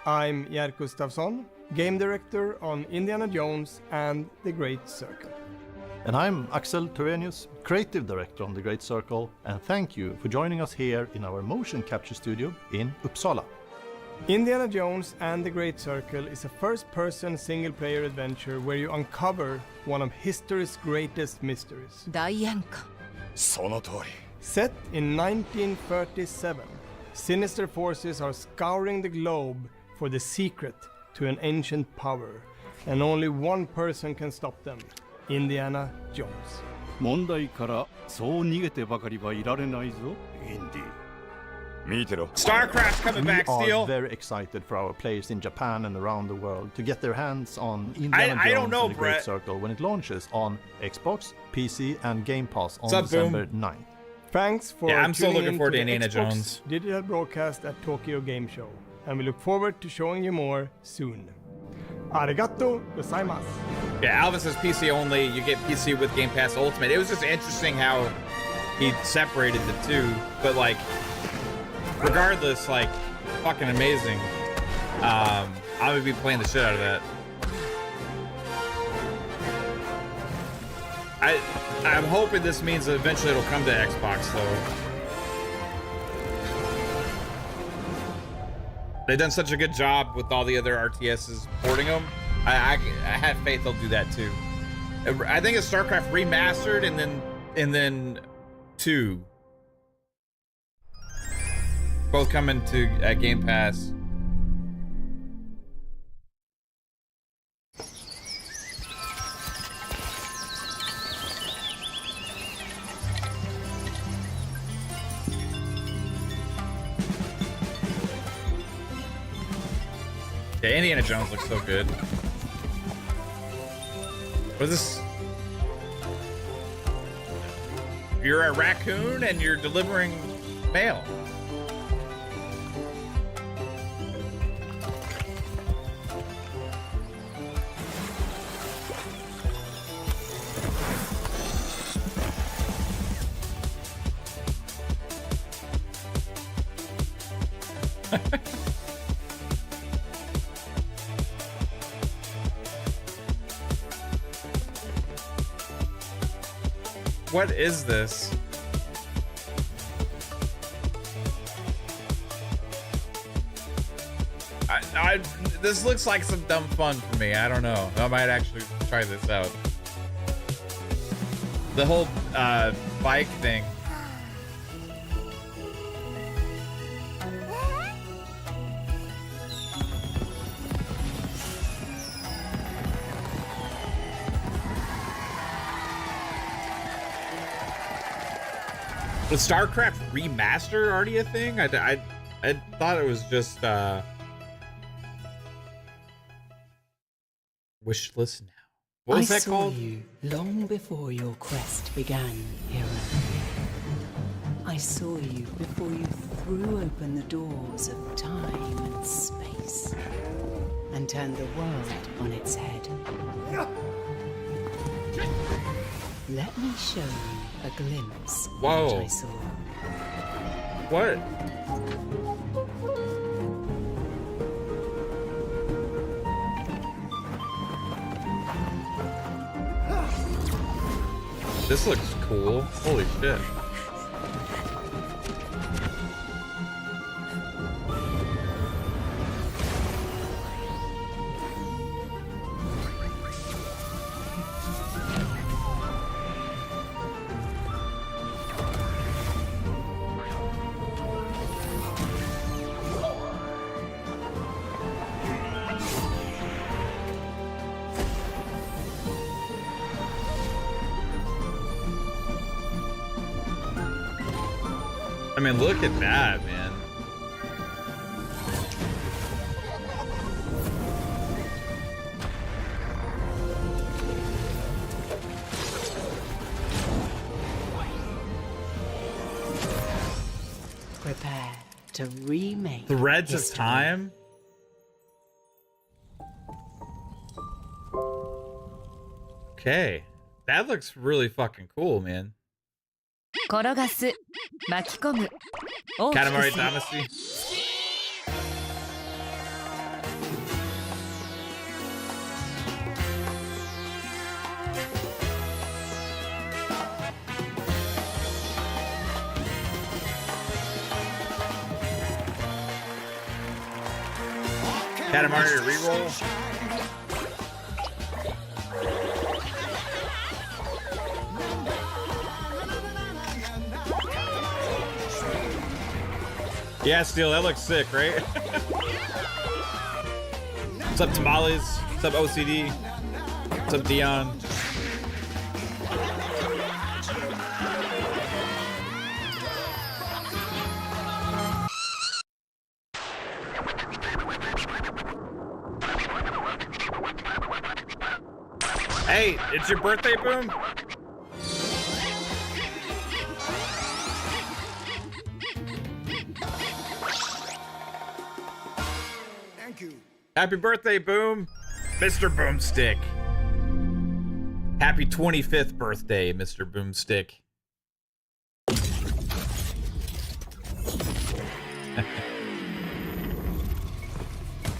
I'm Jer Gustafsson, game director on Indiana Jones and The Great Circle. And I'm Axel Torenius, creative director on The Great Circle, and thank you for joining us here in our motion capture studio in Uppsala. Indiana Jones and The Great Circle is a first-person single-player adventure where you uncover one of history's greatest mysteries. Set in 1937, sinister forces are scouring the globe for the secret to an ancient power, and only one person can stop them: Indiana Jones. 問題からそう逃げてばかりはいられないぞ、インディ。見てろ。 StarCraft's coming We back, Steel. are very excited for our players in Japan and around the world to get their hands on Indiana I don't Jones know, and The Great Brett. Circle when it launches on Xbox, PC, and Game Pass on What's up, December Boom? 9th. Thanks for Yeah, I'm still tuning looking in forward to the Indiana Xbox Jones. digital broadcast at Tokyo Game Show, and we look forward to showing you more soon. Arigato gozaimasu. Yeah, Alvin says PC only. You get PC with Game Pass Ultimate. It was just interesting how he separated the two, but like, regardless, like, fucking amazing. I would be playing the shit out of that. I'm hoping this means that eventually it'll come to Xbox, though. They've done such a good job with all the other RTSs porting them. I have faith they'll do that too. I think it's StarCraft Remastered and then 2. Both coming to Game Pass. Yeah, Indiana Jones looks so good. What is this? You're a raccoon and you're delivering mail. What is this? This looks like some dumb fun for me. I don't know. I might actually try this out. The whole bike thing. Was StarCraft Remaster already a thing? I thought it was just wish list now. What was I that saw called? you long before your quest began, hero. I saw you before you threw open the doors of time and space and turned the world on its head. Let me show you a glimpse of Whoa. what I saw. What? This looks cool. Holy shit. I mean, look at that, man. Prepare to remake Threads of history. Time? Okay. That looks really fucking cool, man. 転がす巻き込む大きく Katamari する Damacy. Katamari reroll. Yeah, Steel, that looks sick, right? What's up, Tamales? What's up, OCD? What's up, Dion? Hey, it's your birthday, Boom? Happy birthday, Boom! Mr. Boomstick. Happy 25th birthday, Mr. Boomstick.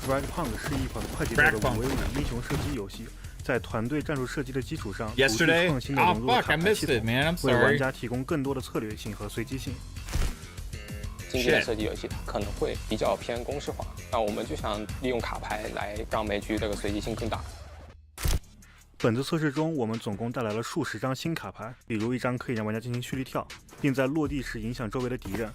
Fragpunk 是一款快节奏的5v5英雄射击游戏，在团队战术设计的基础上，独具创新的融入了卡牌系统，为玩家提供更多的策略性和随机性。竞技类射击游戏可能会比较偏公式化，那我们就想利用卡牌来让每局这个随机性更大。本次测试中，我们总共带来了数十张新卡牌，比如一张可以让玩家进行蓄力跳，并在落地时影响周围的敌人。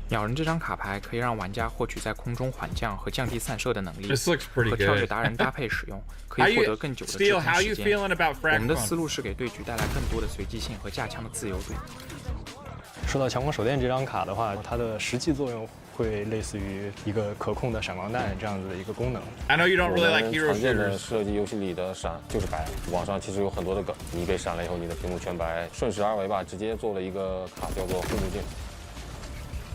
鸟人这张卡牌可以让玩家获取在空中缓降和降低散射的能力， This looks pretty 和 good. 跳跃达人搭配使用，可以获得更久的支撑时间。我们的思路是给对局带来更多的随机性和架枪的自由度。说到强光手电这张卡的话，它的实际作用会类似于一个可控的闪光弹这样子的一个功能。I know you don't really like hero 常见的 shooters. 射击游戏里的闪就是白，网上其实有很多的梗，你被闪了以后，你的屏幕全白，顺势而为吧，直接做了一个卡叫做护目镜，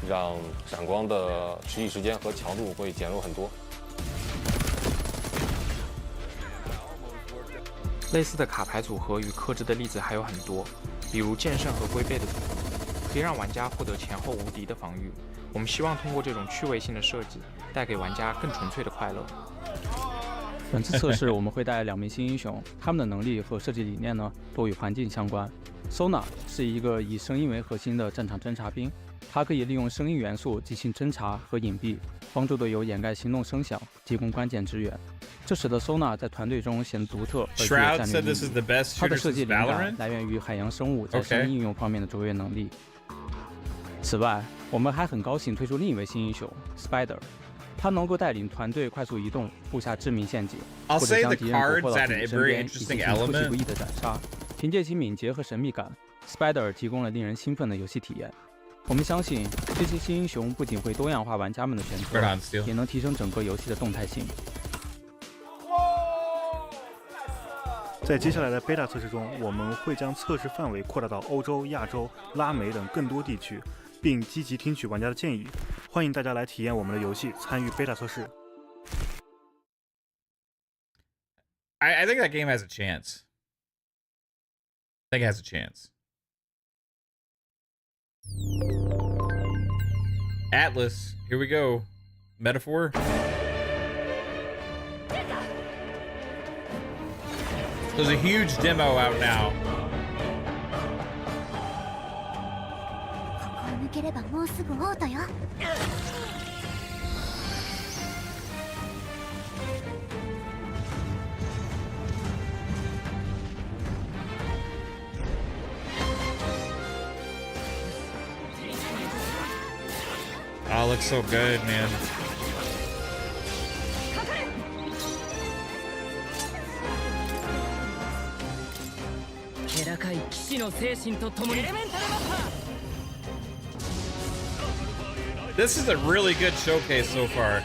让闪光的持续时间和强度会减弱很多。类似的卡牌组合与克制的例子还有很多，比如剑圣和龟背的组合，可以让玩家获得前后无敌的防御。我们希望通过这种趣味性的设计，带给玩家更纯粹的快乐。本次测试我们会带2名新英雄，他们的能力和设计理念呢都与环境相关。Sona 是一个以声音为核心的战场侦察兵，它可以利用声音元素进行侦察和隐蔽，帮助队友掩盖行动声响，提供关键支援。这使得 Sona 在团队中显得独特而具有战略意义。它的设计灵感来源于海洋生物在声音应用方面的卓越能力。此外，我们还很高兴推出另一位新英雄 Spider， 他能够带领团队快速移动，布下致命陷阱，或者将敌人捕获到自己身边，以进行出其不意的斩杀。凭借其敏捷和神秘感 ，Spider 提供了令人兴奋的游戏体验。我们相信，这些新英雄不仅会多样化玩家们的选择，也能提升整个游戏的动态性。在接下来的 beta 测试中，我们会将测试范围扩大到欧洲、亚洲、拉美等更多地区，并积极听取玩家的建议。欢迎大家来体验我们的游戏，参与 beta 测试。I think that game has a chance. I think it has a chance. Atlas, here we go. Metaphor. There's a huge demo out now. Oh, it looks so good, man. This is a really good showcase so far.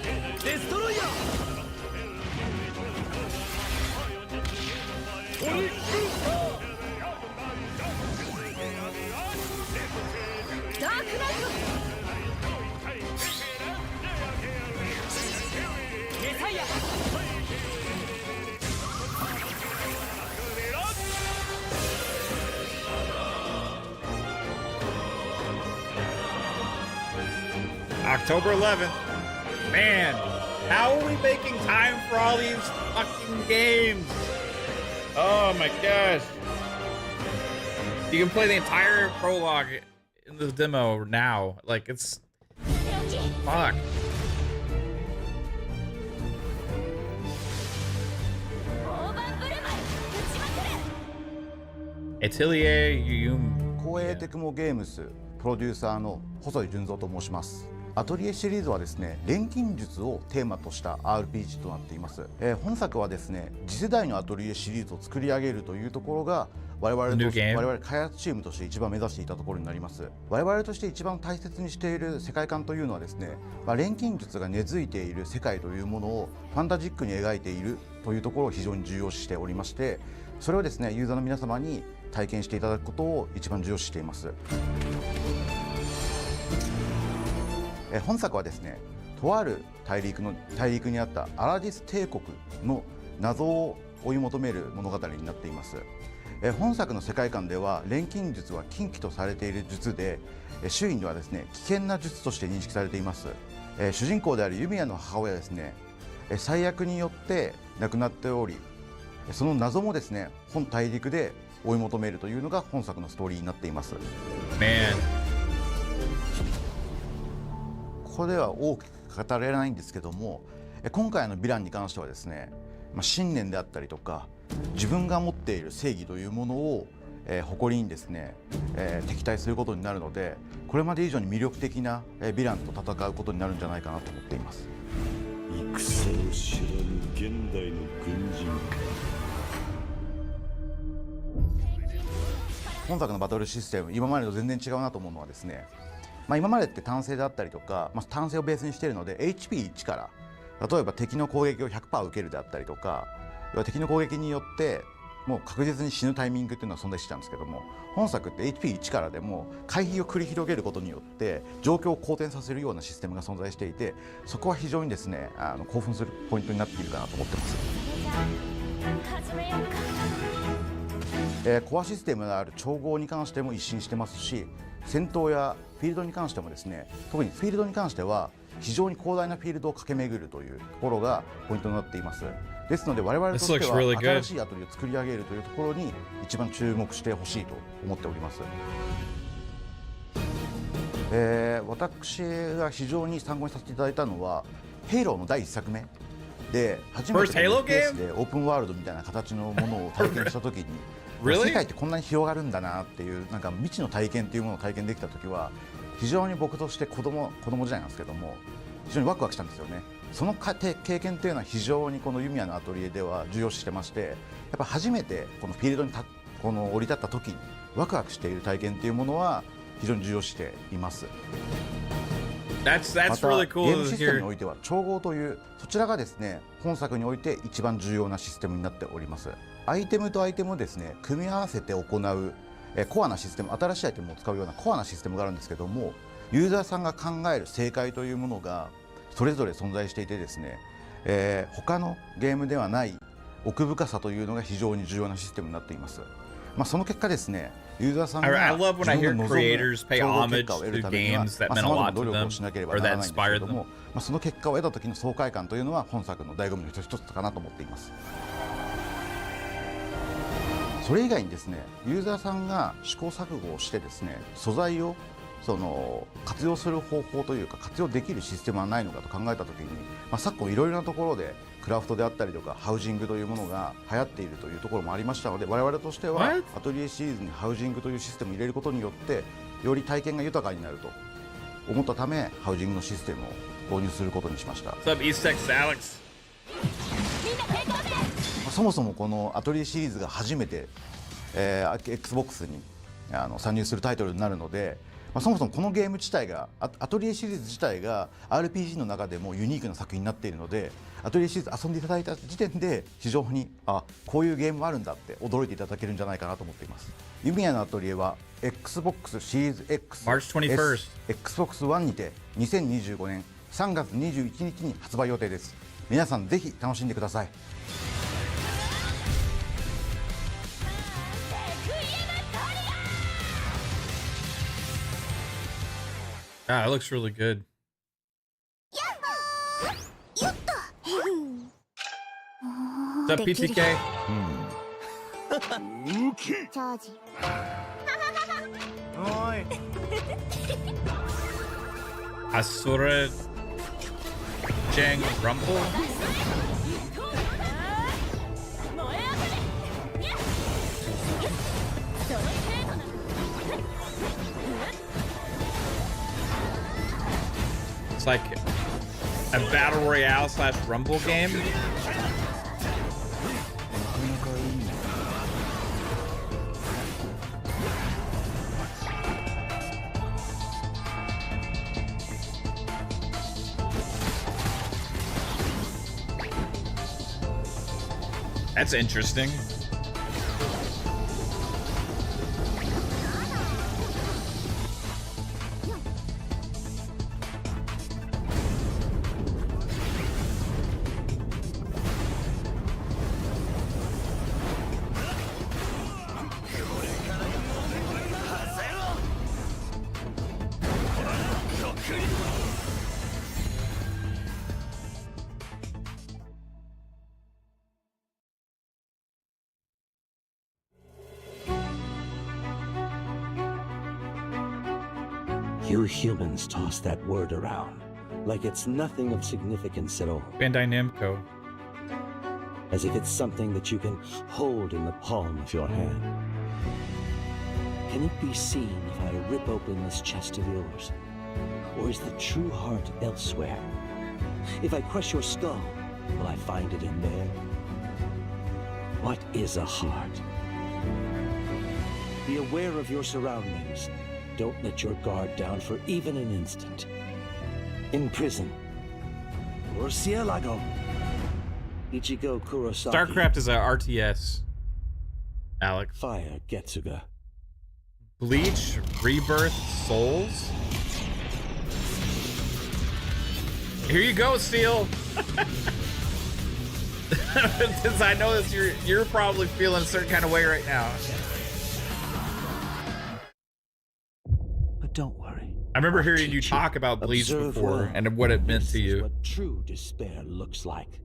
October 11th. Man, how are we making time for all these fucking games? Oh my gosh. You can play the entire prologue in the demo now. Like, it's... Fuck. Atelier Yum. 光栄テクモゲームスプロデューサーの細井純三と申します。アトリエシリーズはですね、錬金術をテーマとした RPG となっています。本作はですね、次世代のアトリエシリーズを作り上げるというところが我々開発チームとして一番目指していたところになります。我々として一番大切にしている世界観というのはですね、錬金術が根付いている世界というものをファンタジックに描いているというところを非常に重要視しておりまして、それをですね、ユーザーの皆様に体験していただくことを一番重要視しています。本作はですね、とある大陸にあったアラディス帝国の謎を追い求める物語になっています。本作の世界観では錬金術は禁忌とされている術で、周囲にはですね、危険な術として認識されています。主人公であるユミヤの母親ですね、災厄によって亡くなっており、その謎もですね、本大陸で追い求めるというのが本作のストーリーになっています。ここでは大きく語れないんですけども、今回のヴィランに関してはですね、信念であったりとか自分が持っている正義というものを、誇りにですね、敵対することになるので、これまで以上に魅力的な、ヴィランと戦うことになるんじゃないかなと思っています。戦を知らぬ現代の軍人。本作のバトルシステム、今までと全然違うなと思うのはですね、今までって単性であったりとか、単性をベースにしているので HP1 から例えば敵の攻撃を 100% 受けるであったりとか、敵の攻撃によってもう確実に死ぬタイミングっていうのは存在してたんですけども、本作って HP1 からでも回避を繰り広げることによって状況を好転させるようなシステムが存在していて、そこは非常にですね、興奮するポイントになっているかなと思ってます。コアシステムのある調合に関しても一新してますし、戦闘やフィールドに関してもですね、特にフィールドに関しては非常に広大なフィールドを駆け巡るというところがポイントになっています。ですので我々としては新しいアトリエを作り上げるというところに一番注目してほしいと思っております。私が非常に参考にさせていただいたのはヘイローの第1作目で、初めてFPSでオープンワールドみたいな形のものを体験した時に世界ってこんなに広がるんだなっていう、なんか未知の体験っていうものを体験できた時は非常に僕として子供時代なんですけども、非常にワクワクしたんですよね。その経験っていうのは非常にこのユミヤのアトリエでは重要視してまして、やっぱ初めてこのフィールドに降り立った時にワクワクしている体験っていうものは非常に重要視しています。またゲームシステムにおいては調合という、そちらがですね、本作において一番重要なシステムになっております。アイテムとアイテムをですね組み合わせて行うコアなシステム、新しいアイテムを使うようなコアなシステムがあるんですけども、ユーザーさんが考える正解というものがそれぞれ存在していてですね、他のゲームではない奥深さというのが非常に重要なシステムになっています。その結果ですね、ユーザーさんが自分の望む総合結果を得るためにはさまざまな努力をしなければならないんですけれども、その結果を得た時の爽快感というのは本作の醍醐味の一つかなと思っています。それ以外にですね、ユーザーさんが試行錯誤をしてですね、素材を活用する方法というか活用できるシステムはないのかと考えたときに、昨今いろいろなところでクラフトであったりとかハウジングというものが流行っているというところもありましたので、我々としてはアトリエシリーズにハウジングというシステムを入れることによってより体験が豊かになると思ったため、ハウジングのシステムを導入することにしました。そもそもこのアトリエシリーズが初めて、Xbox に参入するタイトルになるので、そもそもこのゲーム自体がアトリエシリーズ自体が RPG の中でもユニークな作品になっているので、アトリエシリーズ遊んでいただいた時点で非常にこういうゲームもあるんだって驚いていただけるんじゃないかなと思っています。弓矢のアトリエは Xbox シリーズ X、Xbox One にて2025年3月21日に発売予定です。皆さんぜひ楽しんでください。Ah, it looks really good. What's up, PTK? Asura Jang Rumble? It's like a battle royale / rumble game. That's interesting. You humans toss that word around like it's nothing of significance at all. Bandai Namco. As if it's something that you can hold in the palm of your hand. Can it be seen if I rip open this chest of yours? Or is the true heart elsewhere? If I crush your skull, will I find it in there? What is a heart? Be aware of your surroundings. Don't let your guard down for even an instant. In prison. Murcielago. Ichigo Kurosaki. StarCraft is a RTS. Alex. Fire Getsuga. Bleach, Rebirth, Souls. Here you go, Steel. Since I know this, you're probably feeling a certain kind of way right now. Don't worry. I remember hearing you talk about Bleach before and what it meant to you. What true despair looks like.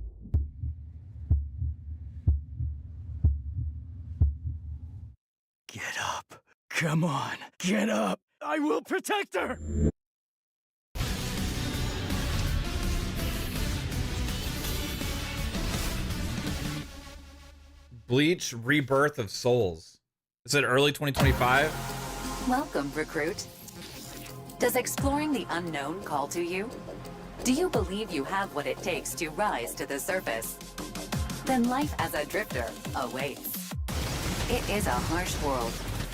Get up. Come on. Get up. I will protect her. Bleach, Rebirth of Souls. Is it early 2025? Welcome, recruit. Does exploring the unknown call to you? Do you believe you have what it takes to rise to the surface? Then life as a drifter awaits. It is a harsh world,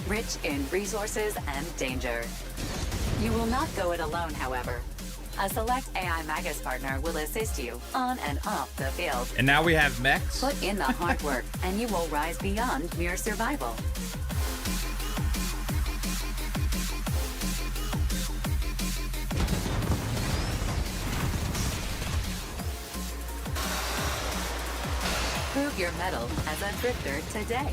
rich in resources and danger. You will not go it alone, however. A select AI Magus partner will assist you on and off the field. And now we have mechs? Put in the hard work, and you will rise beyond mere survival. Prove your mettle as a drifter today.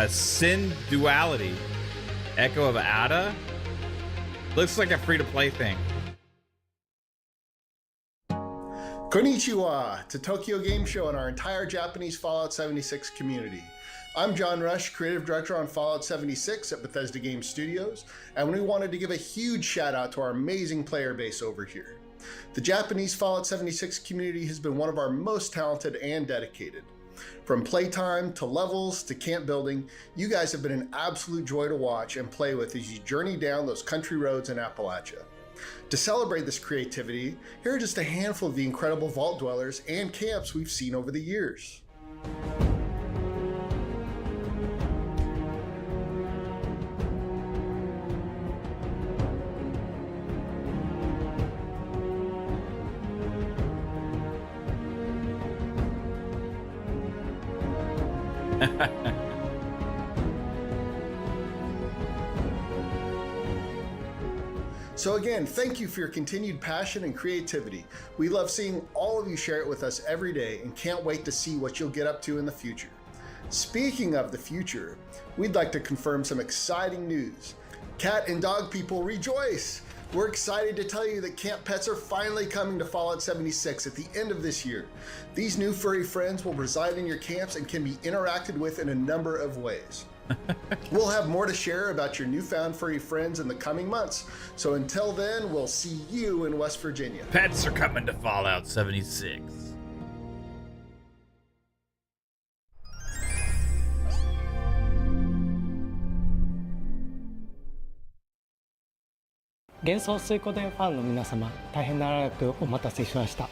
Sin Duality. Echo of Ada? Looks like a free-to-play thing. Konnichiwa to Tokyo Game Show and our entire Japanese Fallout 76 community. I'm John Rush, creative director on Fallout 76 at Bethesda Game Studios, and we wanted to give a huge shout out to our amazing player base over here. The Japanese Fallout 76 community has been one of our most talented and dedicated. From playtime to levels to camp building, you guys have been an absolute joy to watch and play with as you journey down those country roads in Appalachia. To celebrate this creativity, here are just a handful of the incredible vault dwellers and camps we've seen over the years. So again, thank you for your continued passion and creativity. We love seeing all of you share it with us every day and can't wait to see what you'll get up to in the future. Speaking of the future, we'd like to confirm some exciting news. Cat and dog people, rejoice! We're excited to tell you that camp pets are finally coming to Fallout 76 at the end of this year. These new furry friends will reside in your camps and can be interacted with in a number of ways. We'll have more to share about your newfound furry friends in the coming months. So until then, we'll see you in West Virginia. Pets are coming to Fallout 76.幻想水湖伝ファンの皆様、大変長くお待たせしました。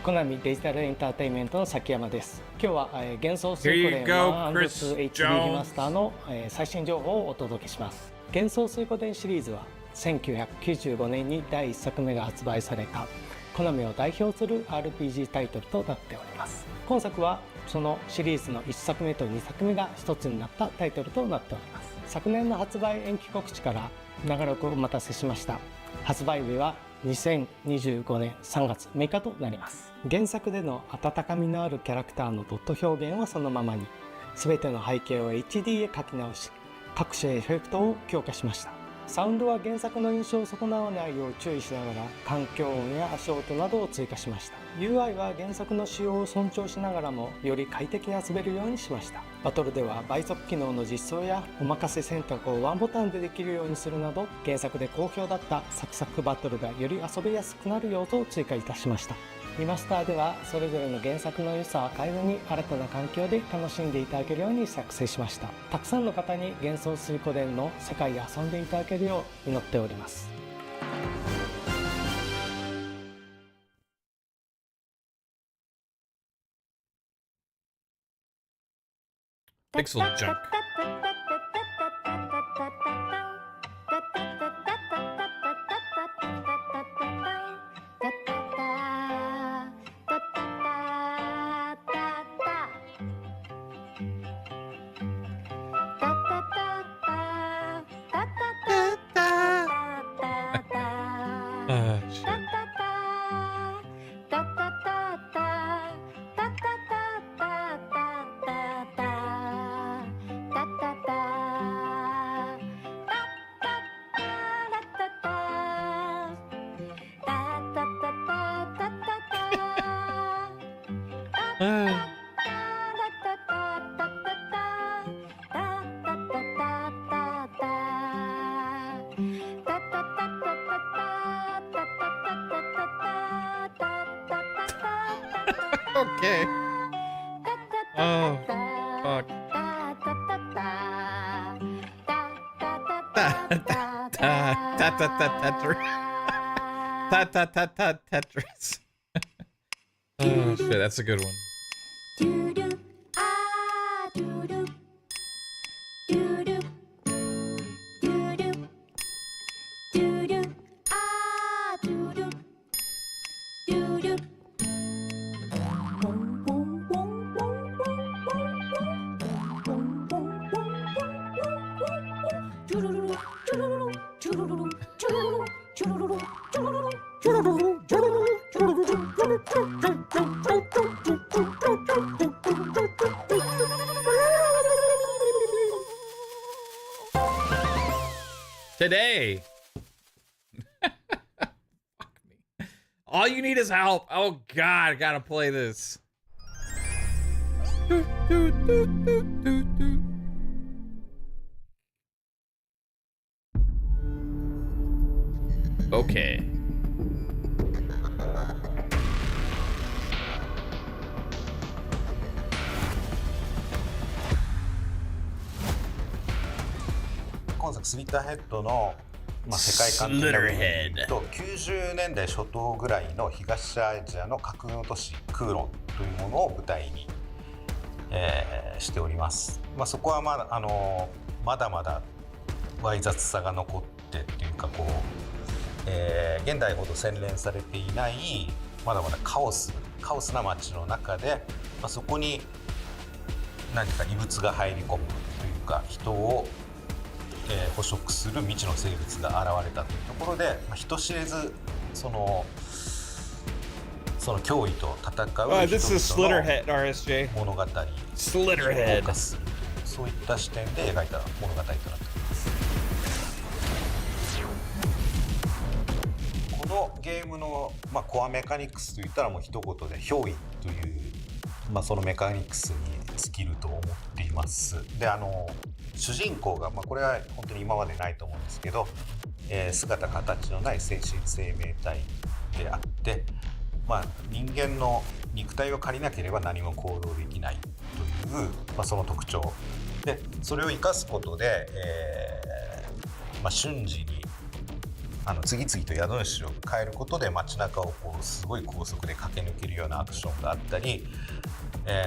コナミデジタルエンターテインメントの崎山です。今日は幻想水湖伝 1&2HD リマスターの最新情報をお届けします。幻想水湖伝シリーズは1995年に第1作目が発売されたコナミを代表する RPG タイトルとなっております。今作はそのシリーズの1作目と2作目が一つになったタイトルとなっております。昨年の発売延期告知から長らくお待たせしました。発売日は2025年3月6日となります。原作での温かみのあるキャラクターのドット表現はそのままに、全ての背景を HD へ書き直し、各種エフェクトを強化しました。サウンドは原作の印象を損なわないよう注意しながら環境音や足音などを追加しました。 UI は原作の仕様を尊重しながらもより快適に遊べるようにしました。バトルでは倍速機能の実装やお任せ選択をワンボタンでできるようにするなど、原作で好評だったサクサクバトルがより遊びやすくなる要素を追加いたしました。リマスターではそれぞれの原作の良さは変えずに新たな環境で楽しんでいただけるように作成しました。たくさんの方に幻想水湖伝の世界で遊んでいただけるよう祈っております。 Pixel junk. Okay. Oh, fuck. Tetris. Oh shit, that's a good one. today. Fuck me. All you need is help. Oh God, I gotta play this. Okay.今作スリッターヘッドの、世界観的な部分で言うと90年代初頭ぐらいの東アジアの架空の都市クーロンというものを舞台に、しております。そこはまだまだわい雑さが残ってっていうか現代ほど洗練されていないまだまだカオスな街の中で、そこに何か異物が入り込むというか人を捕食する未知の生物が現れたというところで、人知れずその脅威と戦う人々の物語にフォーカスする、そういった視点で描いた物語となっております。このゲームの、コアメカニクスといったらもう一言で憑依という、そのメカニクスに尽きると思っています。で主人公が、これは本当に今までないと思うんですけど、姿形のない精神生命体であって、人間の肉体を借りなければ何も行動できないという、その特徴で、それを生かすことで、瞬時に次々と宿主を変えることで街中をすごい高速で駆け抜けるようなアクションがあったり、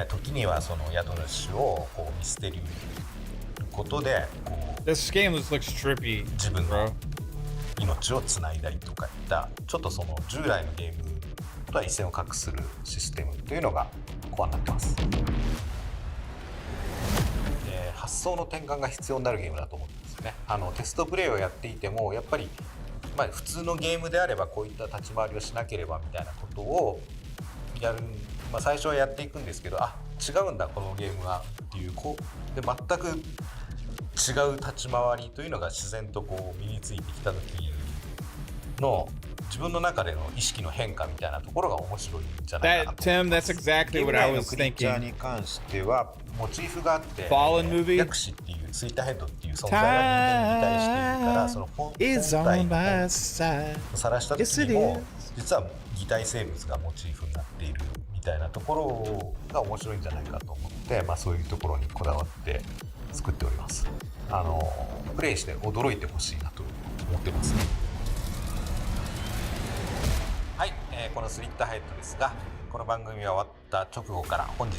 時にはその宿主をミステリーことでThis game looks trippy. 自分の命をつないだりとかいったちょっとその従来のゲームとは一線を画するシステムというのがコアになってます。発想の転換が必要になるゲームだと思うんですよね。テストプレイをやっていてもやっぱり、普通のゲームであればこういった立ち回りをしなければみたいなことをやる、最初はやっていくんですけど、違うんだこのゲームはっていうで全く違う立ち回りというのが自然と身についてきた時の自分の中での意識の変化みたいなところが面白いんじゃないかなと思います。Tim, that's exactly what I was 現代のクリーチャー thinking. に関してはモチーフがあって、 Fallen movie? 薬師っていうスイッターヘッドっていう存在が人間に対しているから、その本体を晒した時にも実は擬態生物がモチーフになっているみたいなところが面白いんじゃないかと思って、そういうところにこだわって作っております。プレイして驚いてほしいなと思ってます。はい、このスリッターヘッドですが、この番組が終わった直後から本日、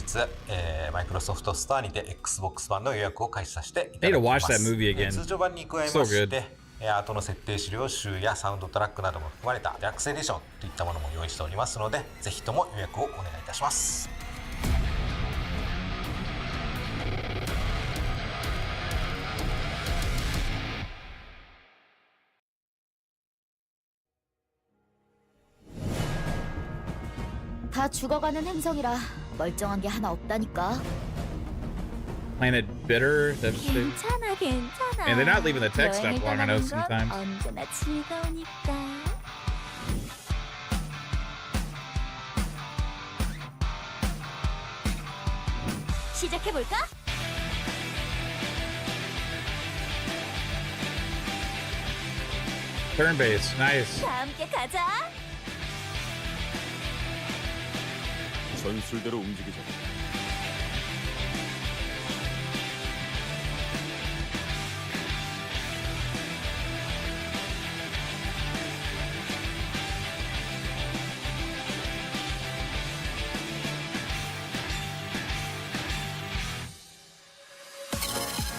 マイクロソフトストアにて Xbox 版の予約を開始させていただきます。通常版に加えまして、後の設定資料集やサウンドトラックなども含まれたデラックスエディションといったものも用意しておりますので、ぜひとも予約をお願いいたします。다 죽어가는 행성이라 멀쩡한 게 하나 없다니까. Planet Bitter. 괜찮아, 괜찮아. And they're not leaving the text up long, I know sometimes. 언제나 즐거우니까. 시작해볼까? Turn base, nice. 다 함께 가자. 전술대로 움직이자.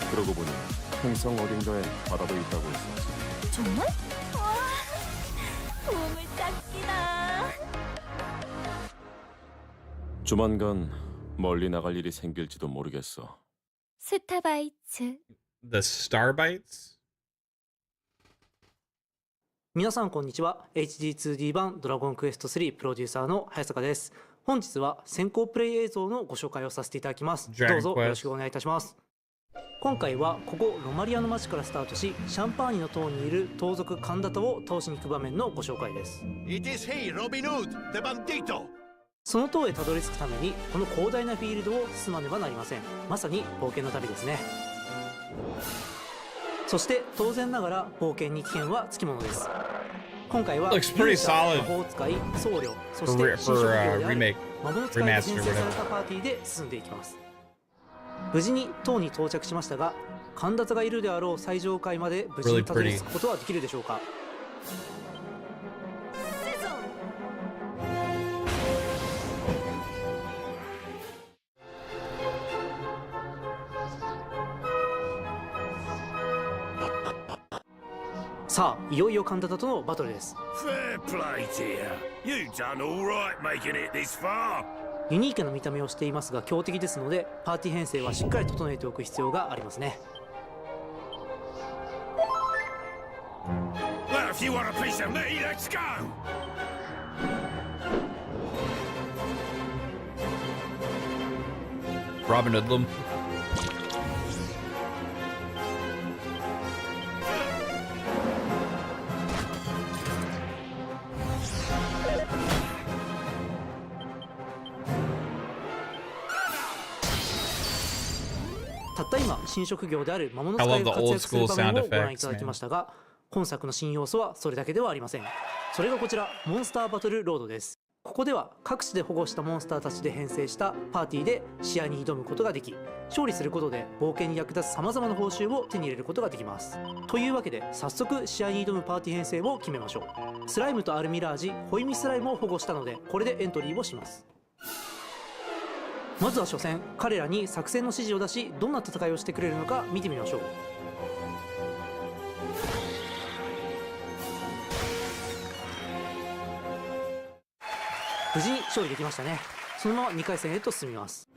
그러고 보니 행성 어딘가에 바다도 있다고 했었지. 정말? 와, 보물찾기다. 조만간 멀리 나갈 일이 생길지도 모르겠어. 스타바이츠. The Starbites? 皆さんこんにちは。 HD2D 版ドラゴンクエスト3プロデューサーの早坂です。本日は先行プレイ映像のご紹介をさせていただきます。どうぞよろしくお願いいたします。今回はここロマリアの町からスタートし、シャンパーニの塔にいる盗賊カンダタを倒しに行く場面のご紹介です。 It is he, Robin Hood, the bandito. その塔へたどり着くためにこの広大なフィールドを進まねばなりません。まさに冒険の旅ですね。そして当然ながら冒険に危険はつきものです。今回はLooks pretty solid 魔法を使い僧侶、そして新職業である魔物使いが編成されたパーティーで進んでいきます。無事に塔に到着しましたが、神達がいるであろう最上階まで無事にたどり着くことはできるでしょうか。さあ、いよいよ神達とのバトルです。 Fair play, dear. You done all right making it this far. ユニークな見た目をしていますが強敵ですので、パーティー編成はしっかり整えておく必要がありますね。 Well, if you want a piece of me, let's go. Robin Hoodlum.たった今新職業である魔物使いが活躍する場面をご覧いただきましたが、今作の新要素はそれだけではありません。それがこちら、モンスターバトルロードです。ここでは各地で保護したモンスターたちで編成したパーティーで試合に挑むことができ、勝利することで冒険に役立つ様々な報酬を手に入れることができます。というわけで早速試合に挑むパーティー編成を決めましょう。スライムとアルミラージ、ホイミスライムを保護したので、これでエントリーをします。まずは初戦、彼らに作戦の指示を出し、どんな戦いをしてくれるのか見てみましょう。無事に勝利できましたね。そのまま2回戦へと進みます。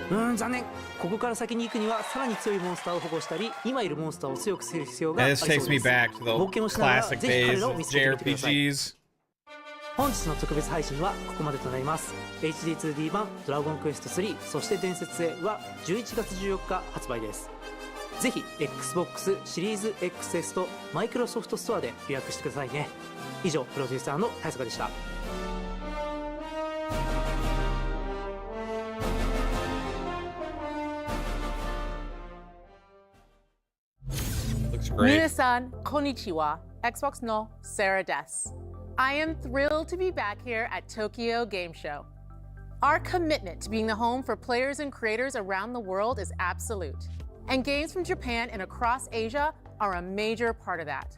残念。ここから先に行くにはさらに強いモンスターを保護したり、今いるモンスターを強くする必要がありそうです。冒険をしながらぜひ彼らを見つけてみてください。本日の特別配信はここまでとなります。 HD2D 版ドラゴンクエスト3、そして伝説へは11月14日発売です。ぜひ Xbox シリーズ XS とマイクロソフトストアで予約してくださいね。以上、プロデューサーの大坂でした。Minasan, konnichiwa. Xbox no Sarah des. I am thrilled to be back here at Tokyo Game Show. Our commitment to being the home for players and creators around the world is absolute. And games from Japan and across Asia are a major part of that.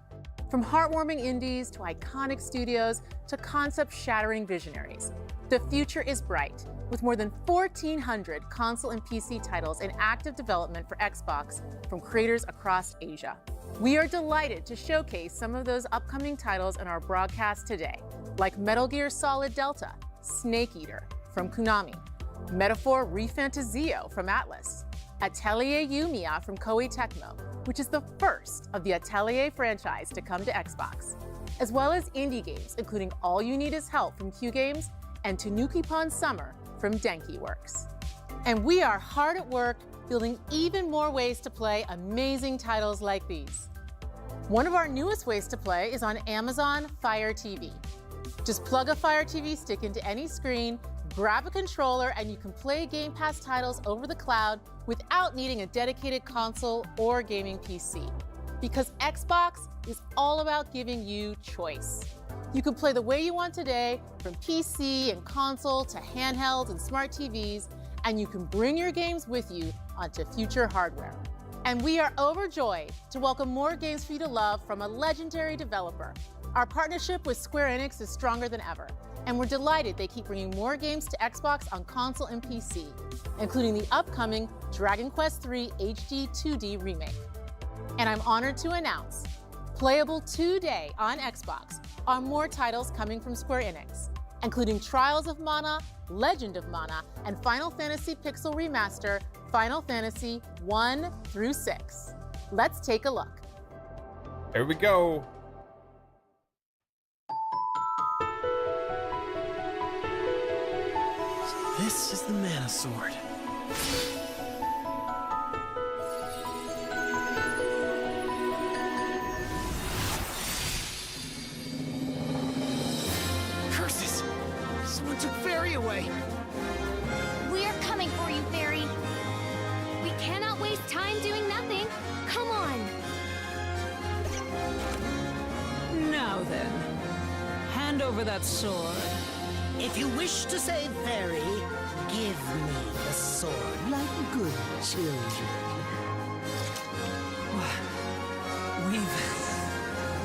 From heartwarming indies to iconic studios to concept-shattering visionaries, the future is bright, with more than 1,400 console and PC titles in active development for Xbox from creators across Asia. We are delighted to showcase some of those upcoming titles in our broadcast today, like Metal Gear Solid Delta, Snake Eater from Konami, Metaphor Refantazio from Atlas, Atelier Yumiya from Koei Tecmo, which is the first of the Atelier franchise to come to Xbox, as well as indie games including All You Need Is Help from Q Games and Tanuki Pon Summer from Denki Works. And we are hard at work building even more ways to play amazing titles like these. One of our newest ways to play is on Amazon Fire TV. Just plug a Fire TV stick into any screen, grab a controller, and you can play Game Pass titles over the cloud without needing a dedicated console or gaming PC. Because Xbox is all about giving you choice. You can play the way you want today, from PC and console to handhelds and smart TVs, and you can bring your games with you onto future hardware. And we are overjoyed to welcome more games for you to love from a legendary developer. Our partnership with Square Enix is stronger than ever, and we're delighted they keep bringing more games to Xbox on console and PC, including the upcoming Dragon Quest III HD 2D remake. And I'm honored to announce, playable today on Xbox are more titles coming from Square Enix, including Trials of Mana, Legend of Mana, and Final Fantasy Pixel Remaster, Final Fantasy 1 through 6. Let's take a look. Here we go. This is the Mana Sword. Curses! Someone took Fairy away! We're coming for you, Fairy. We cannot waste time doing nothing. Come on. Now then, hand over that sword. If you wish to save Fairy, give me the sword like good children.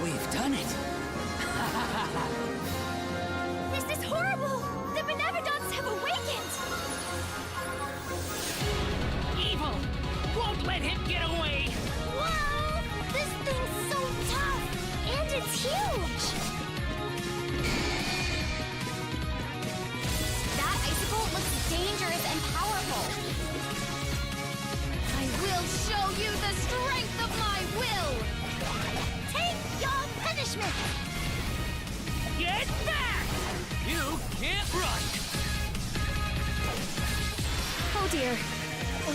We've done it. This is horrible. The Benevodons have awakened. Evil! Won't let him get away! Whoa! This thing's so tough, and it's huge. That icicle looks dangerous and powerful. I will show you the strength of my will. Take your punishment. Get back! You can't run! Oh dear.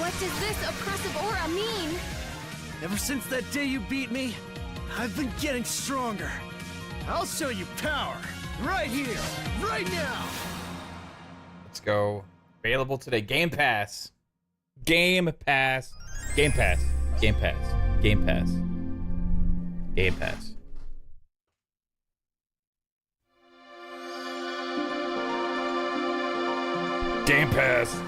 What does this oppressive aura mean? Ever since that day you beat me, I've been getting stronger. I'll show you power. Right here, right now. Let's go. Available today. Game Pass. Game Pass. Game Pass. Game Pass. Game Pass. Game Pass. Game Pass.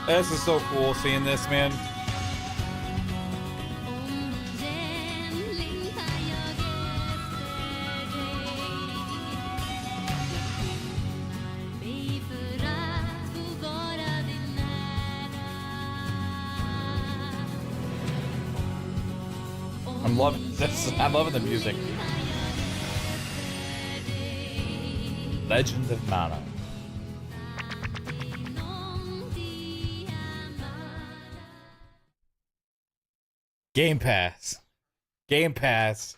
This is so cool seeing this, man. I'm loving this. I'm loving the music. Legend of Mana. Game Pass. Game Pass.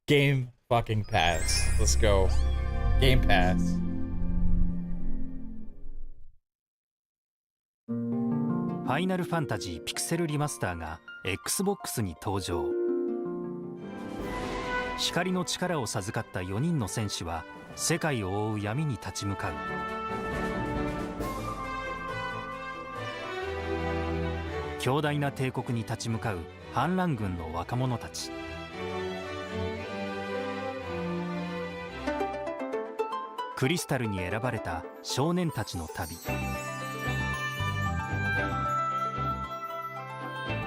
Game fucking Pass. Let's go. Game Pass.ファイナルファンタジーピクセルリマスターが Xbox に登場。光の力を授かった4人の戦士は世界を覆う闇に立ち向かう。強大な帝国に立ち向かう反乱軍の若者たち。クリスタルに選ばれた少年たちの旅。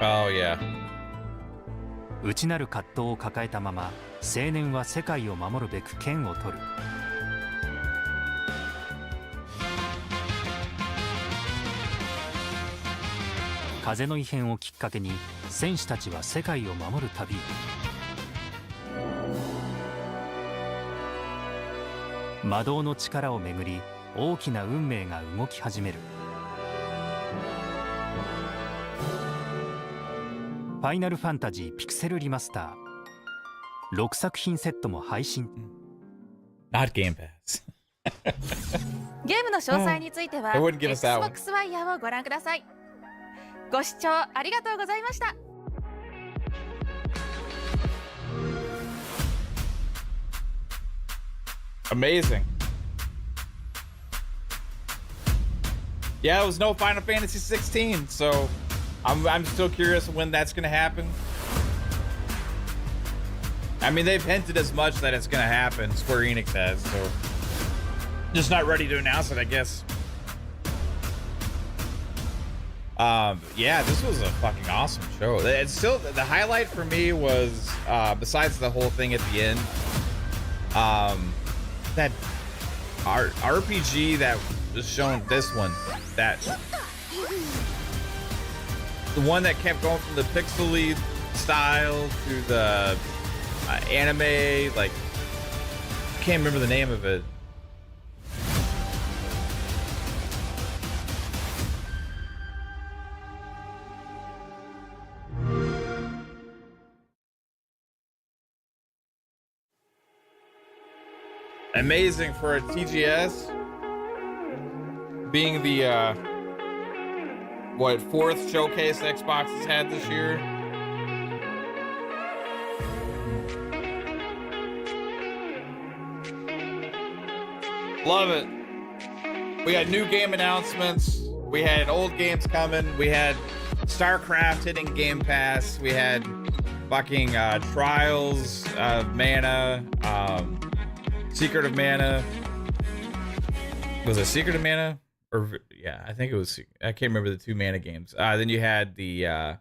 Oh yeah. 内なる葛藤を抱えたまま青年は世界を守るべく剣を取る。風の異変をきっかけに戦士たちは世界を守る旅へ。魔導の力をめぐり大きな運命が動き始める。ファイナルファンタジーピクセルリマスター6作品セットも配信。 Not Game Pass. ゲームの詳細については Xbox ワイヤーをご覧ください。ご視聴ありがとうございました。Amazing. Yeah, it was no Final Fantasy 16, so I'm still curious when that's gonna happen. I mean, they've hinted as much that it's gonna happen. Square Enix has, so just not ready to announce it, I guess. Yeah, this was a fucking awesome show. It's still the highlight for me was besides the whole thing at the end. that RPG that was shown? This one, the one that kept going from the pixely style to the anime. Like, I can't remember the name of it. Amazing for a TGS, being the fourth showcase Xbox has had this year. Love it. We had new game announcements. We had old games coming. We had StarCraft hitting Game Pass. We had fucking Trials of Mana. Secret of Mana. Was it Secret of Mana? Or yeah, I think it was. I can't remember the 2 Mana games. Then you had the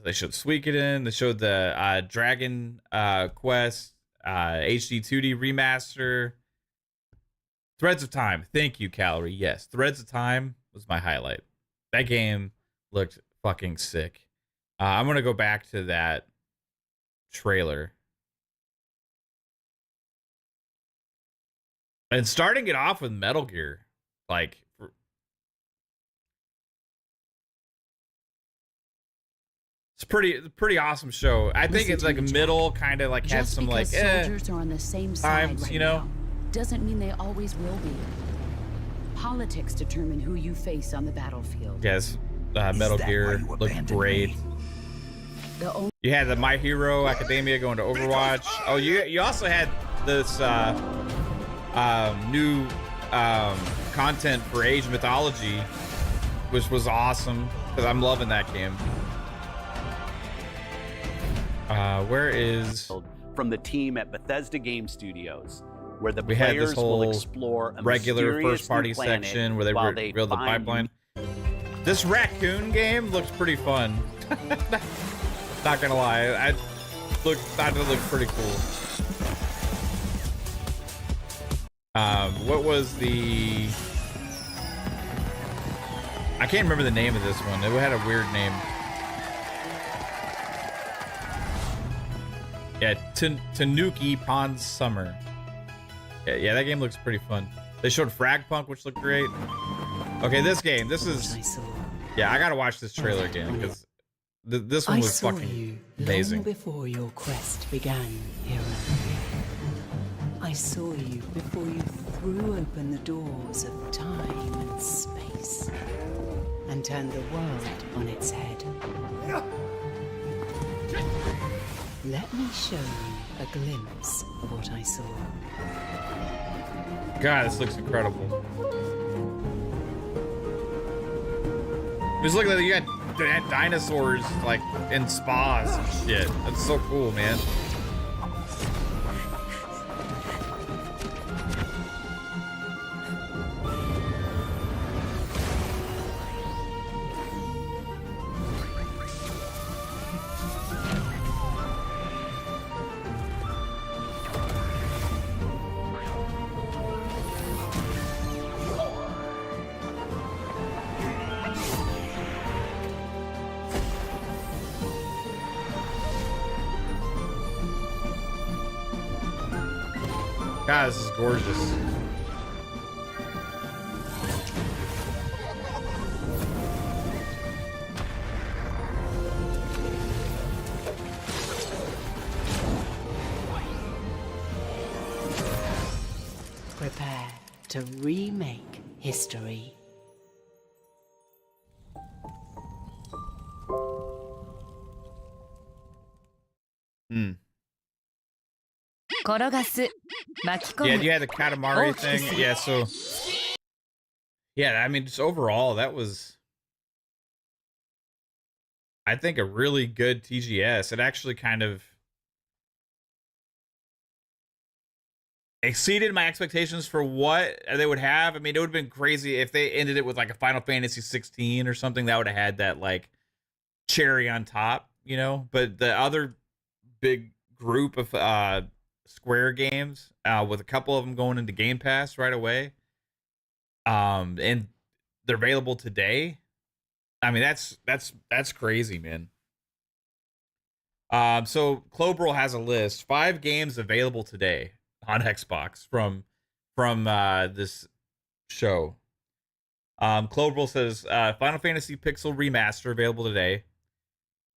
they showed Suikoden. They showed the Dragon Quest HD 2D remaster. Threads of Time. Thank you, Calorie. Yes, Threads of Time was my highlight. That game looked fucking sick. I'm gonna go back to that trailer. And starting it off with Metal Gear, like, it's pretty awesome show. I think it's like middle, kind of like has some like soldiers are on the same side times, right you know, now, doesn't mean they always will be. Politics determine who you face on the battlefield. Yes, Metal Gear looked great. You had the My Hero Academia going to Overwatch. Oh, you also had this new content for Age Mythology, which was awesome because I'm loving that game. Where is from the team at Bethesda Game Studios, where the we had players this whole will explore a regular first party mysterious new planet section where they while revealed the find pipeline. This raccoon game looks pretty fun. Not gonna lie, I thought it looked pretty cool. What was the? I can't remember the name of this one. It had a weird name. Yeah, Tanuki Pond Summer. Yeah, that game looks pretty fun. They showed Fragpunk, which looked great. Okay, this game. This is. Yeah, I gotta watch this trailer again because this one was fucking amazing. Long before your quest began, hero. I saw you before you threw open the doors of time and space and turned the world on its head. Let me show you a glimpse of what I saw. God, this looks incredible. Just look at that, you got dinosaurs like in spas and shit. That's so cool, man. God, this is gorgeous. Prepare to remake history. Hmm. Yeah, you had the Katamari thing. Yeah, so yeah, I mean, just overall, that was, I think, a really good TGS. It actually kind of exceeded my expectations for what they would have. I mean, it would have been crazy if they ended it with like a Final Fantasy 16 or something. That would have had that like cherry on top, you know. But the other big group of Square games, with a couple of them going into Game Pass right away. And they're available today. I mean, that's crazy, man. So Clobrel has a list, 5 games available today on Xbox from this show. Clobrel says Final Fantasy Pixel Remaster available today.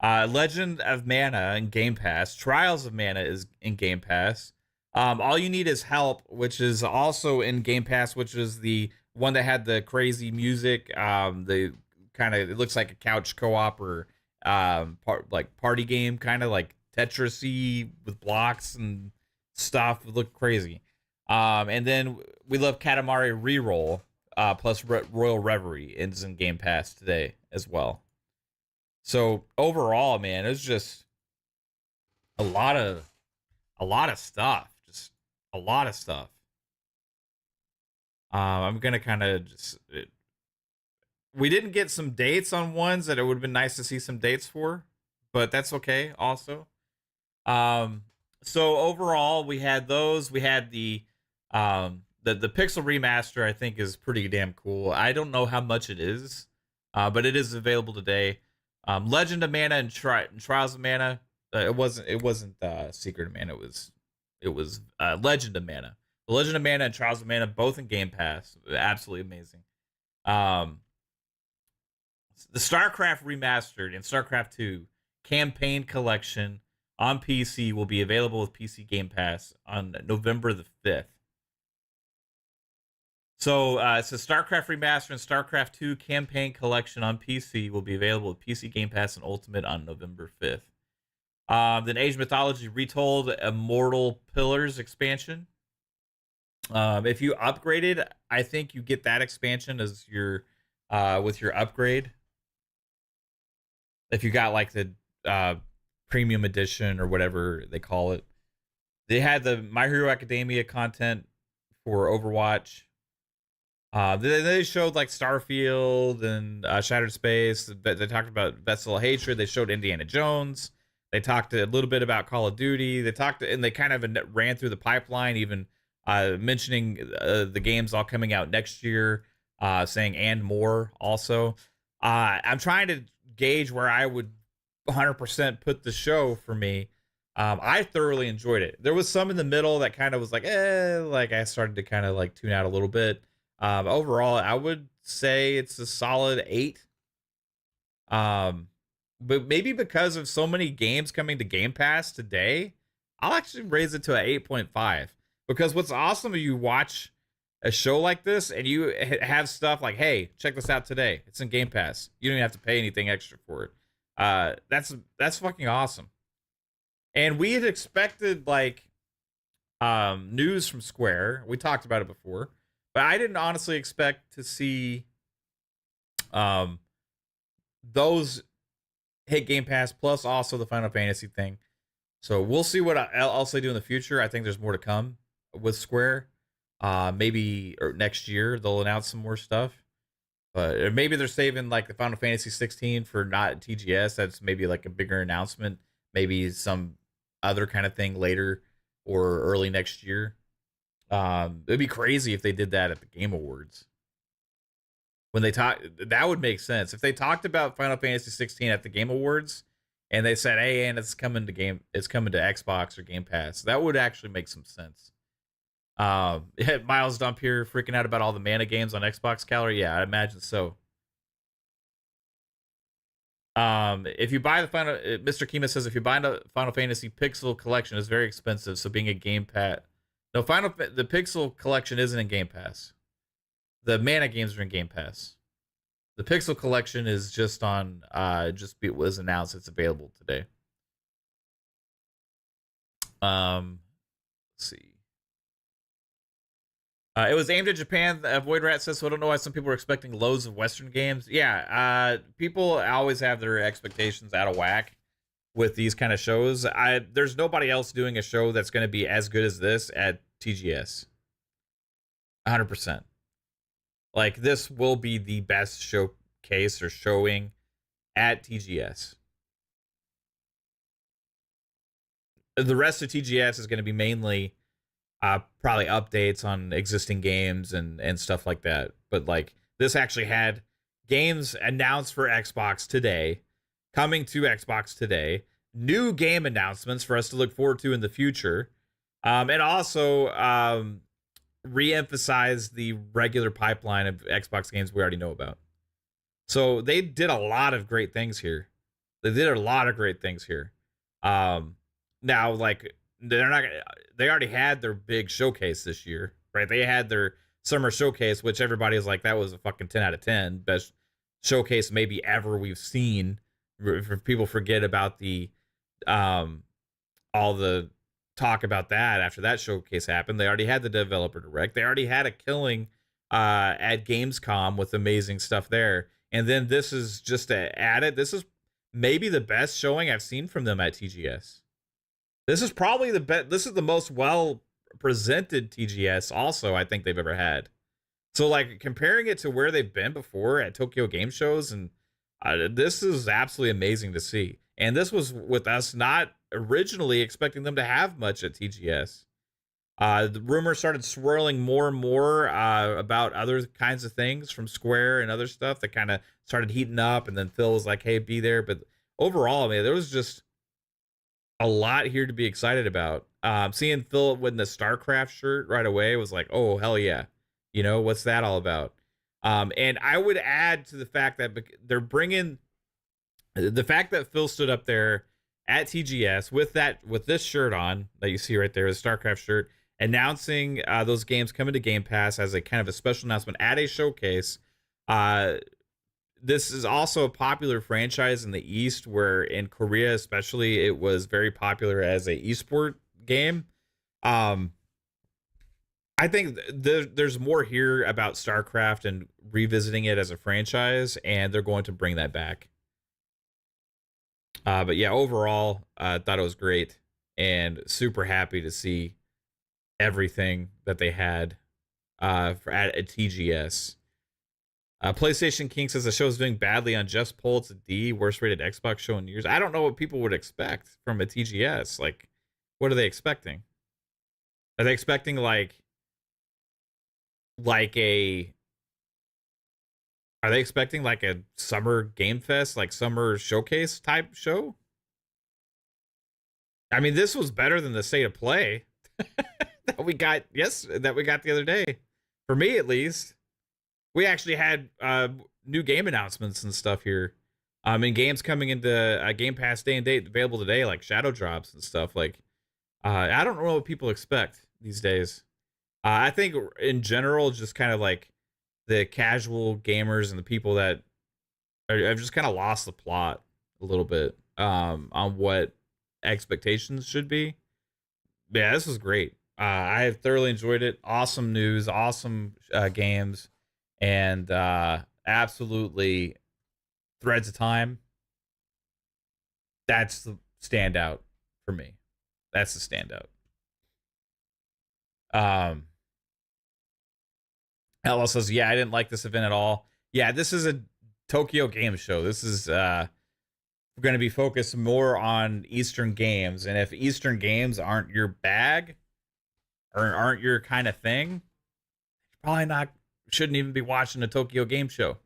Legend of Mana in Game Pass. Trials of Mana is in Game Pass. All You Need Is Help, which is also in Game Pass, which is the one that had the crazy music. The kind of, it looks like a couch co-op or like party game, kind of like Tetris-y with blocks and stuff. It looked crazy. And then We Love Katamari Reroll plus Royal Reverie is in Game Pass today as well. So overall, man, it's just a lot of stuff. Just a lot of stuff. I'm gonna kind of just. We didn't get some dates on ones that it would have been nice to see some dates for, but that's okay. Also, so overall, we had those. We had the Pixel Remaster. I think is pretty damn cool. I don't know how much it is, but it is available today. Legend of Mana and Trials of Mana. It wasn't Secret of Mana. It was Legend of Mana. The Legend of Mana and Trials of Mana both in Game Pass. Absolutely amazing. The StarCraft Remastered and StarCraft 2 Campaign Collection on PC will be available with PC Game Pass on November the 5th. So it's a StarCraft Remaster and StarCraft 2 Campaign Collection on PC will be available with PC Game Pass and Ultimate on November 5th. Then Age of Mythology Retold Immortal Pillars expansion. If you upgraded, I think you get that expansion as your with your upgrade. If you got like the premium edition or whatever they call it. They had the My Hero Academia content for Overwatch. They showed like Starfield and Shattered Space. They talked about Vessel of Hatred. They showed Indiana Jones. They talked a little bit about Call of Duty. They talked and they kind of ran through the pipeline, even mentioning the games all coming out next year, saying and more also. I'm trying to gauge where I would 100% put the show for me. I thoroughly enjoyed it. There was some in the middle that kind of was like I started to kind of like tune out a little bit. Overall, I would say it's a solid 8. But maybe because of so many games coming to Game Pass today, I'll actually raise it to an 8.5. Because what's awesome is you watch a show like this and you have stuff like, hey, check this out today. It's in Game Pass. You don't even have to pay anything extra for it. That's fucking awesome. And we had expected like news from Square. We talked about it before. But I didn't honestly expect to see those hit Game Pass plus also the Final Fantasy thing. So we'll see what else they do in the future. I think there's more to come with Square. Maybe or next year they'll announce some more stuff. But maybe they're saving like the Final Fantasy 16 for not TGS. That's maybe like a bigger announcement. Maybe some other kind of thing later or early next year. It'd be crazy if they did that at the Game Awards. When they talk, that would make sense. If they talked about Final Fantasy 16 at the Game Awards and they said, "Hey, and it's coming to Xbox or Game Pass," that would actually make some sense. Miles Dump here freaking out about all the Mana games on Xbox Calorie. Yeah, I imagine so. If you buy the Mr. Kima says if you buy the Final Fantasy Pixel Collection, it's very expensive. So being a Game Pass. No, the Pixel Collection isn't in Game Pass. The Mana games are in Game Pass. The Pixel Collection is just on. It was announced. It's available today. Let's see. It was aimed at Japan. Void Rat says, so I don't know why some people are expecting loads of Western games. Yeah, people always have their expectations out of whack with these kind of shows. There's nobody else doing a show that's going to be as good as this at TGS. 100%. Like, this will be the best showcase or showing at TGS. the rest of TGS is going to be mainly probably updates on existing games and stuff like that. But like this actually had games announced for Xbox today, coming to Xbox today, new game announcements for us to look forward to in the future, and also re-emphasize the regular pipeline of Xbox games we already know about. So they did a lot of great things here. Now, like, they already had their big showcase this year, right? They had their summer showcase, which everybody is like, that was a fucking 10 out of 10. Best showcase maybe ever we've seen. If people forget about the, all the talk about that after that showcase happened. They already had the developer direct. They already had a killing at Gamescom with amazing stuff there. And then this is just added. This is maybe the best showing I've seen from them at TGS. This is probably the best. This is the most well presented TGS also I think they've ever had. So like comparing it to where they've been before at Tokyo Game Shows, and this is absolutely amazing to see. And this was with us not originally expecting them to have much at TGS. The rumors started swirling more and more about other kinds of things from Square and other stuff that kind of started heating up. And then Phil was like, hey, be there. But overall, I mean, there was just a lot here to be excited about. Seeing Phil with the StarCraft shirt right away was like, oh, hell yeah. You know, what's that all about? And I would add to the fact that they're bringing the fact that Phil stood up there at TGS with this shirt on that you see right there, the StarCraft shirt, announcing those games coming to Game Pass as a kind of a special announcement at a showcase. This is also a popular franchise in the East, where in Korea especially it was very popular as a esport game. I think there's more here about StarCraft and revisiting it as a franchise, and they're going to bring that back. But yeah, overall, I thought it was great and super happy to see everything that they had at TGS. PlayStation King says the show is doing badly on Just Poll. It's a D, worst rated Xbox show in years. I don't know what people would expect from a TGS. Like, what are they expecting? Are they expecting like a summer game fest, like summer showcase type show? I mean, this was better than the state of play that we got the other day. For me, at least. We actually had new game announcements and stuff here. And games coming into Game Pass day and date available today, like Shadow Drops and stuff. Like, I don't know what people expect these days. I think in general, just kind of like the casual gamers and the people that have just kind of lost the plot a little bit on what expectations should be. Yeah, this was great. I have thoroughly enjoyed it. Awesome news, awesome games, and absolutely Threads of Time. That's the standout for me. That's the standout. Ella says, yeah, I didn't like this event at all. Yeah, this is a Tokyo Game Show. This is going to be focused more on Eastern games. And if Eastern games aren't your bag or aren't your kind of thing, you probably shouldn't even be watching a Tokyo Game Show.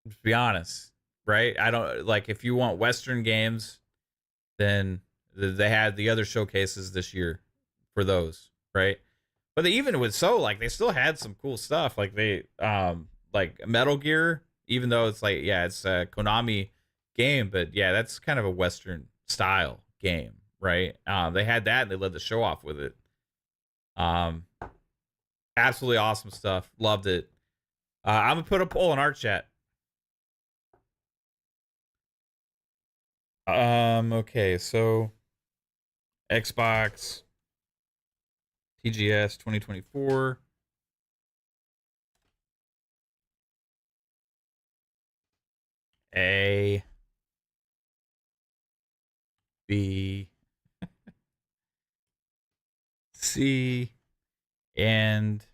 Just be honest, right? I don't like, if you want Western games, then they had the other showcases this year for those, right? But even with like they still had some cool stuff. Like they like Metal Gear, even though it's like, yeah, it's a Konami game, but yeah, that's kind of a Western style game, right? They had that and they led the show off with it. Absolutely awesome stuff. Loved it. I'm gonna put a poll in our chat. Okay, so Xbox TGS 2024. A, B, C, and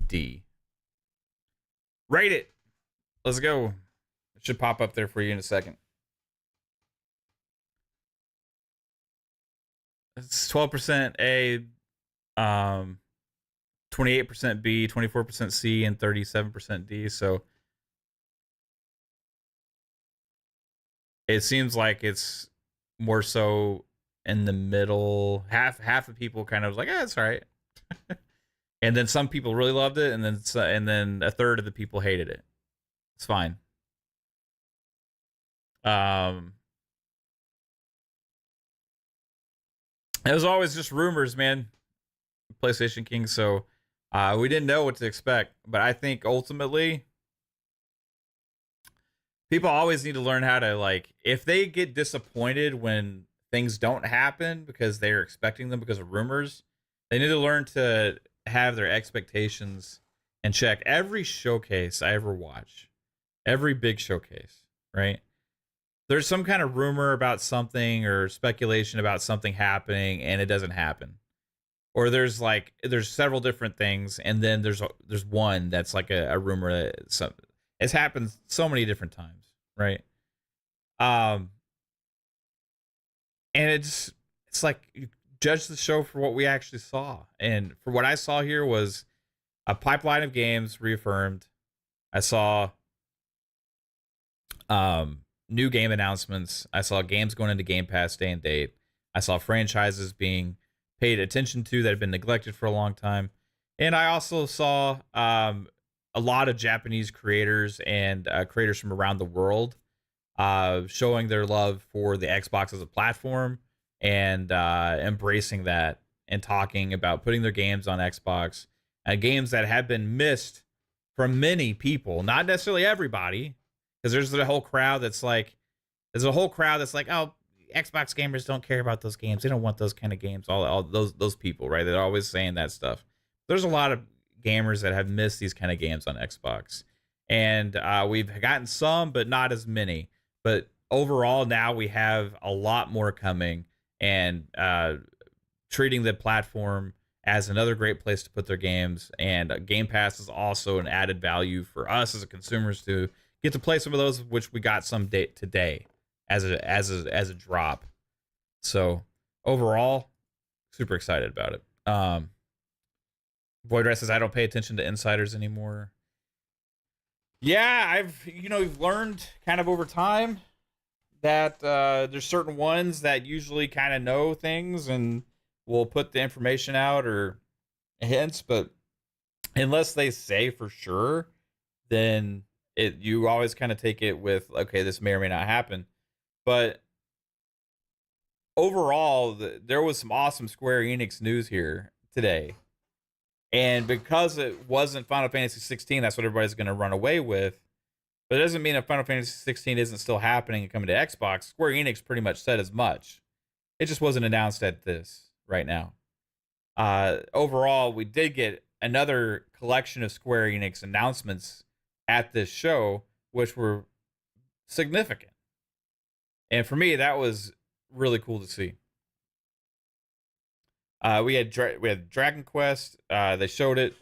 D. Rate it. Let's go. It should pop up there for you in a second. It's 12% A, 28% B, 24% C, and 37% D. So it seems like it's more so in the middle. Half of people kind of was like, it's all right. And then some people really loved it, and then a third of the people hated it. It's fine. It was always just rumors, man. PlayStation King, so we didn't know what to expect. But I think ultimately, people always need to learn how to, like, if they get disappointed when things don't happen because they're expecting them because of rumors, they need to learn to have their expectations and check. Every showcase I ever watch, every big showcase, right? There's some kind of rumor about something or speculation about something happening, and it doesn't happen. Or there's several different things, and then there's one that's like a rumor that it's happened so many different times, right? And it's like, you judge the show for what we actually saw, and for what I saw here was a pipeline of games reaffirmed. I saw new game announcements. I saw games going into Game Pass day and date. I saw franchises being paid attention to that have been neglected for a long time. And I also saw a lot of Japanese creators and creators from around the world showing their love for the Xbox as a platform and embracing that and talking about putting their games on Xbox, games that have been missed from many people, not necessarily everybody, because there's a whole crowd that's like, oh, Xbox gamers don't care about those games. They don't want those kind of games. All those people, right? They're always saying that stuff. There's a lot of gamers that have missed these kind of games on Xbox, and we've gotten some, but not as many. But overall, now we have a lot more coming, and treating the platform as another great place to put their games. And Game Pass is also an added value for us as consumers to get to play some of those, which we got some today as a drop. So overall, super excited about it. Void Rest says, I don't pay attention to insiders anymore. Yeah, we've learned kind of over time that there's certain ones that usually kind of know things and will put the information out or hints, but unless they say for sure, then you always kind of take it with, okay, this may or may not happen. But overall, there was some awesome Square Enix news here today. And because it wasn't Final Fantasy 16, that's what everybody's going to run away with. But it doesn't mean that Final Fantasy 16 isn't still happening and coming to Xbox. Square Enix pretty much said as much. It just wasn't announced at this right now. Overall, we did get another collection of Square Enix announcements at this show, which were significant. And for me, that was really cool to see. We had Dragon Quest. They showed it.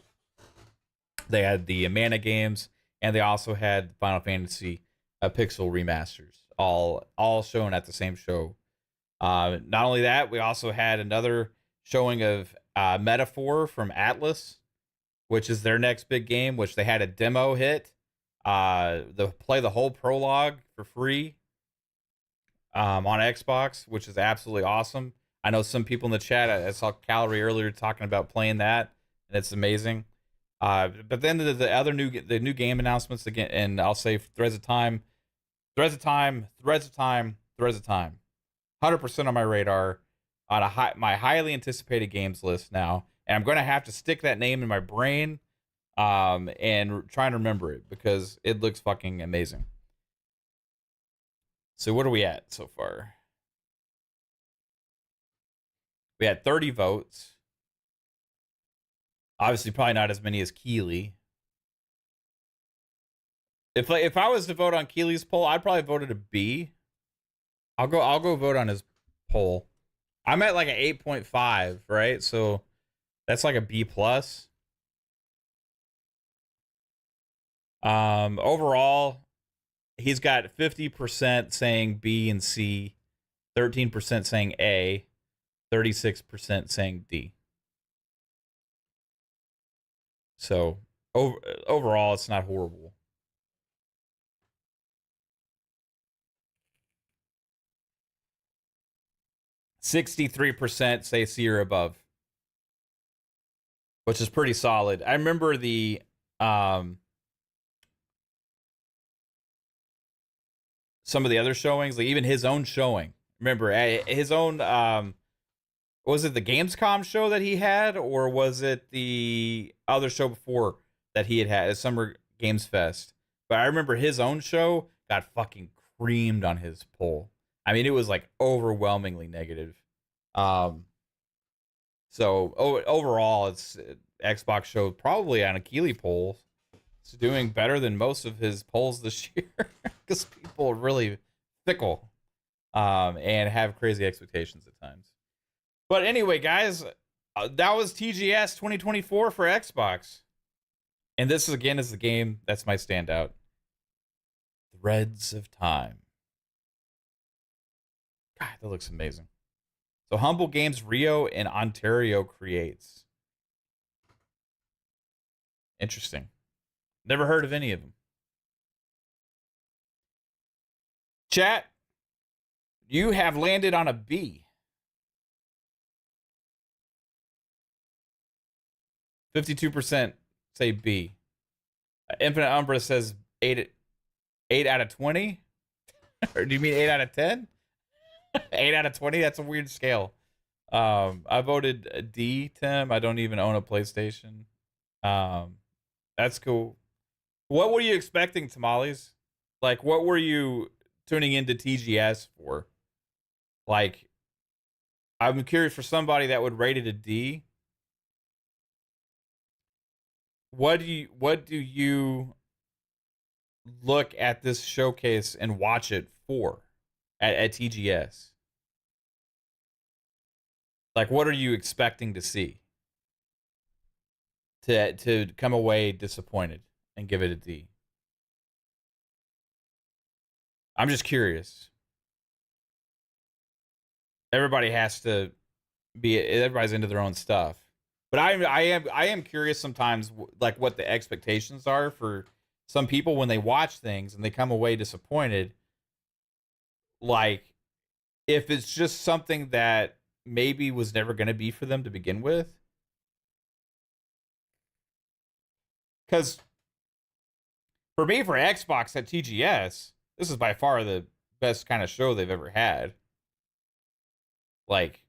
They had the Mana games, and they also had Final Fantasy Pixel remasters, all shown at the same show. Not only that, we also had another showing of Metaphor from Atlas, which is their next big game, which they had a demo hit. They'll play the whole prologue for free on Xbox, which is absolutely awesome. I know some people in the chat, I saw Calorie earlier talking about playing that, and it's amazing. But then the new game announcements again, and I'll say Threads of Time, 100% on my radar, on my highly anticipated games list now, and I'm going to have to stick that name in my brain and try and remember it because it looks fucking amazing. So what are we at so far? We had 30 votes. Obviously, probably not as many as Keeley. If I was to vote on Keeley's poll, I'd probably vote it a B. I'll go vote on his poll. I'm at like an 8.5, right? So that's like a B plus. Overall, he's got 50% saying B and C, 13% saying A, 36% saying D. So overall, it's not horrible. %63% say C or above, which is pretty solid. I remember the some of the other showings, like even his own showing. Remember his own was it the Gamescom show that he had, or was it the other show before that he had Summer Games Fest? But I remember his own show got fucking creamed on his poll. I mean, it was like overwhelmingly negative. So overall, it's Xbox show probably on a Keeley poll. It's doing better than most of his polls this year because people are really fickle and have crazy expectations at times. But anyway, guys, that was TGS 2024 for Xbox. And this, again, is the game that's my standout. Threads of Time. God, that looks amazing. So Humble Games Rio and Ontario creates. Interesting. Never heard of any of them. Chat, you have landed on a B. 52% say B. Infinite Umbra says 8 out of 20? Or do you mean 8 out of 10? 8 out of 20? That's a weird scale. I voted D, Tim. I don't even own a PlayStation. That's cool. What were you expecting, Tamales? Like, what were you tuning into TGS for? Like, I'm curious for somebody that would rate it a D. What do you look at this showcase and watch it for at TGS? Like, what are you expecting to see to come away disappointed and give it a D? I'm just curious. Everybody has to be. Everybody's into their own stuff. But I am curious sometimes, like, what the expectations are for some people when they watch things and they come away disappointed. Like, if it's just something that maybe was never going to be for them to begin with. Because for me, for Xbox at TGS, this is by far the best kind of show they've ever had. Like,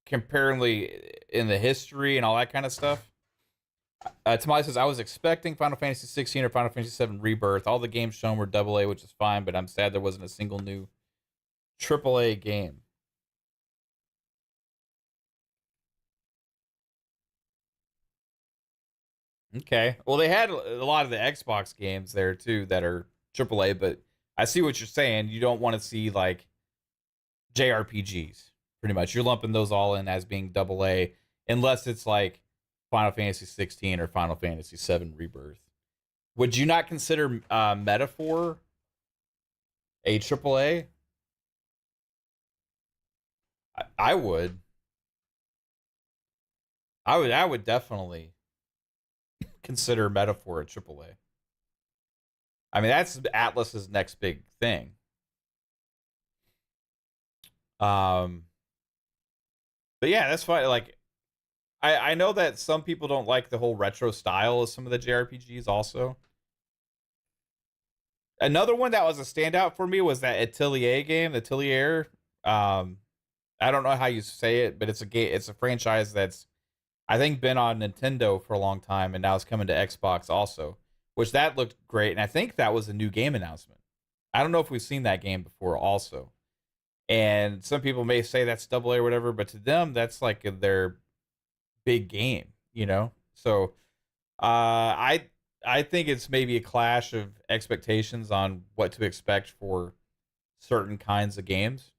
comparatively in the history and all that kind of stuff. Tamale says, I was expecting Final Fantasy 16 or Final Fantasy 7 Rebirth. All the games shown were AA, which is fine, but I'm sad there wasn't a single new AAA game. Okay. Well, they had a lot of the Xbox games there, too, that are AAA, but I see what you're saying. You don't want to see, like, JRPGs. Pretty much, you're lumping those all in as being AA, unless it's like Final Fantasy 16 or Final Fantasy 7 Rebirth. Would you not consider Metaphor a AAA? I would. I would definitely consider Metaphor a AAA. I mean, that's Atlus's next big thing. But yeah, that's fine. Like, I know that some people don't like the whole retro style of some of the JRPGs also. Another one that was a standout for me was that Atelier game, Atelier. I don't know how you say it, but it's a franchise that's, I think, been on Nintendo for a long time, and now it's coming to Xbox also, which that looked great. And I think that was a new game announcement. I don't know if we've seen that game before also. And some people may say that's AA or whatever, but to them, that's like their big game, you know? So I think it's maybe a clash of expectations on what to expect for certain kinds of games.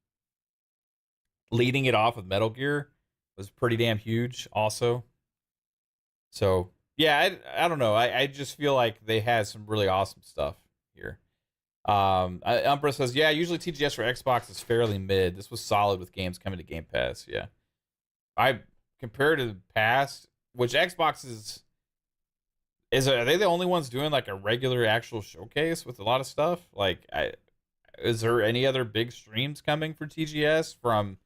Leading it off with Metal Gear was pretty damn huge also. So, yeah, I don't know. I just feel like they had some really awesome stuff here. Umbra says, yeah, usually TGS for Xbox is fairly mid. This was solid with games coming to Game Pass. Yeah. Compared to the past, which Xbox are they the only ones doing like a regular actual showcase with a lot of stuff? Like, is there any other big streams coming for TGS from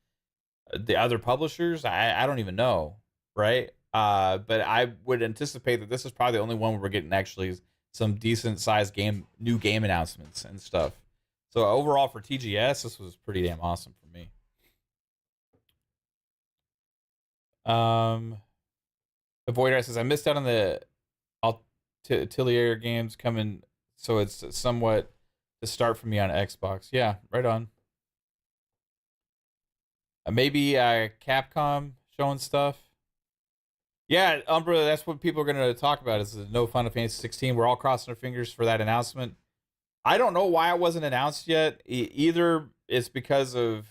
the other publishers? I don't even know, right? But I would anticipate that this is probably the only one where we're getting actually some decent sized new game announcements and stuff. So overall for TGS, this was pretty damn awesome for me. Avoider says, I missed out on the Atelier games coming, so it's somewhat to start for me on Xbox. Yeah, right on. Maybe Capcom showing stuff. Yeah, Umbra, that's what people are going to talk about is the no Final Fantasy 16. We're all crossing our fingers for that announcement. I don't know why it wasn't announced yet. Either it's because of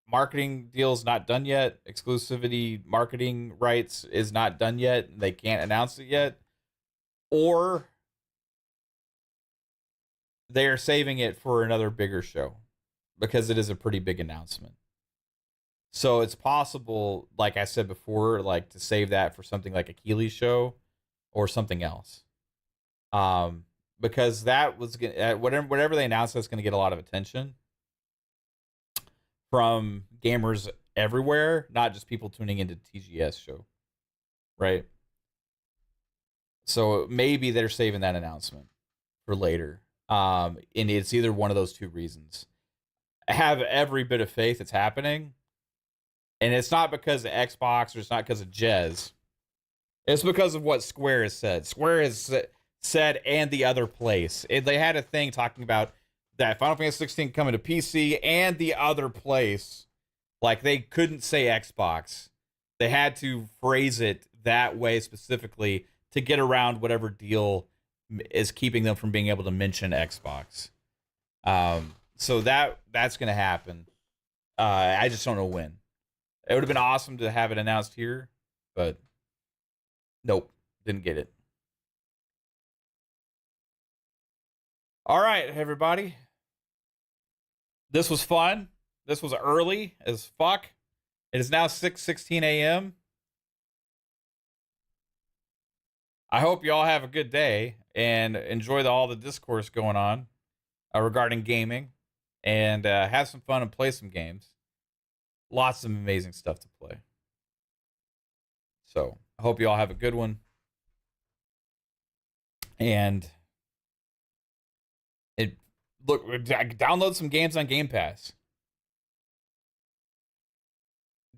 marketing deals not done yet, exclusivity marketing rights is not done yet, they can't announce it yet, or they are saving it for another bigger show because it is a pretty big announcement. So it's possible, like I said before, like to save that for something like a Keeley show or something else. Because that was whatever they announced, that's going to get a lot of attention from gamers everywhere, not just people tuning into TGS show, right? So maybe they're saving that announcement for later. And it's either one of those two reasons. I have every bit of faith it's happening. And it's not because of Xbox or it's not because of Jez. It's because of what Square has said. Square has said, and the other place. They had a thing talking about that Final Fantasy 16 coming to PC and the other place. Like, they couldn't say Xbox. They had to phrase it that way specifically to get around whatever deal is keeping them from being able to mention Xbox. So that's going to happen. I just don't know when. It would have been awesome to have it announced here, but nope, didn't get it. All right, everybody. This was fun. This was early as fuck. It is now 6:16 a.m. I hope you all have a good day and enjoy all the discourse going on regarding gaming, and have some fun and play some games. Lots of amazing stuff to play. So I hope you all have a good one. And download some games on Game Pass.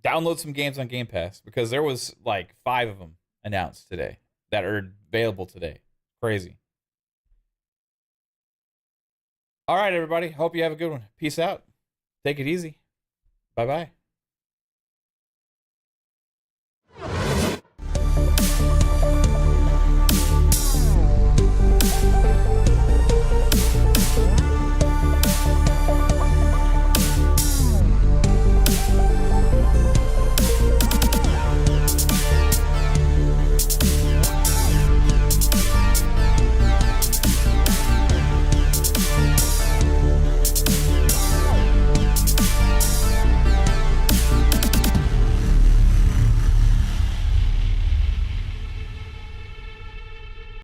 Download some games on Game Pass because there was like 5 of them announced today that are available today. Crazy. All right, everybody. Hope you have a good one. Peace out. Take it easy. Bye-bye.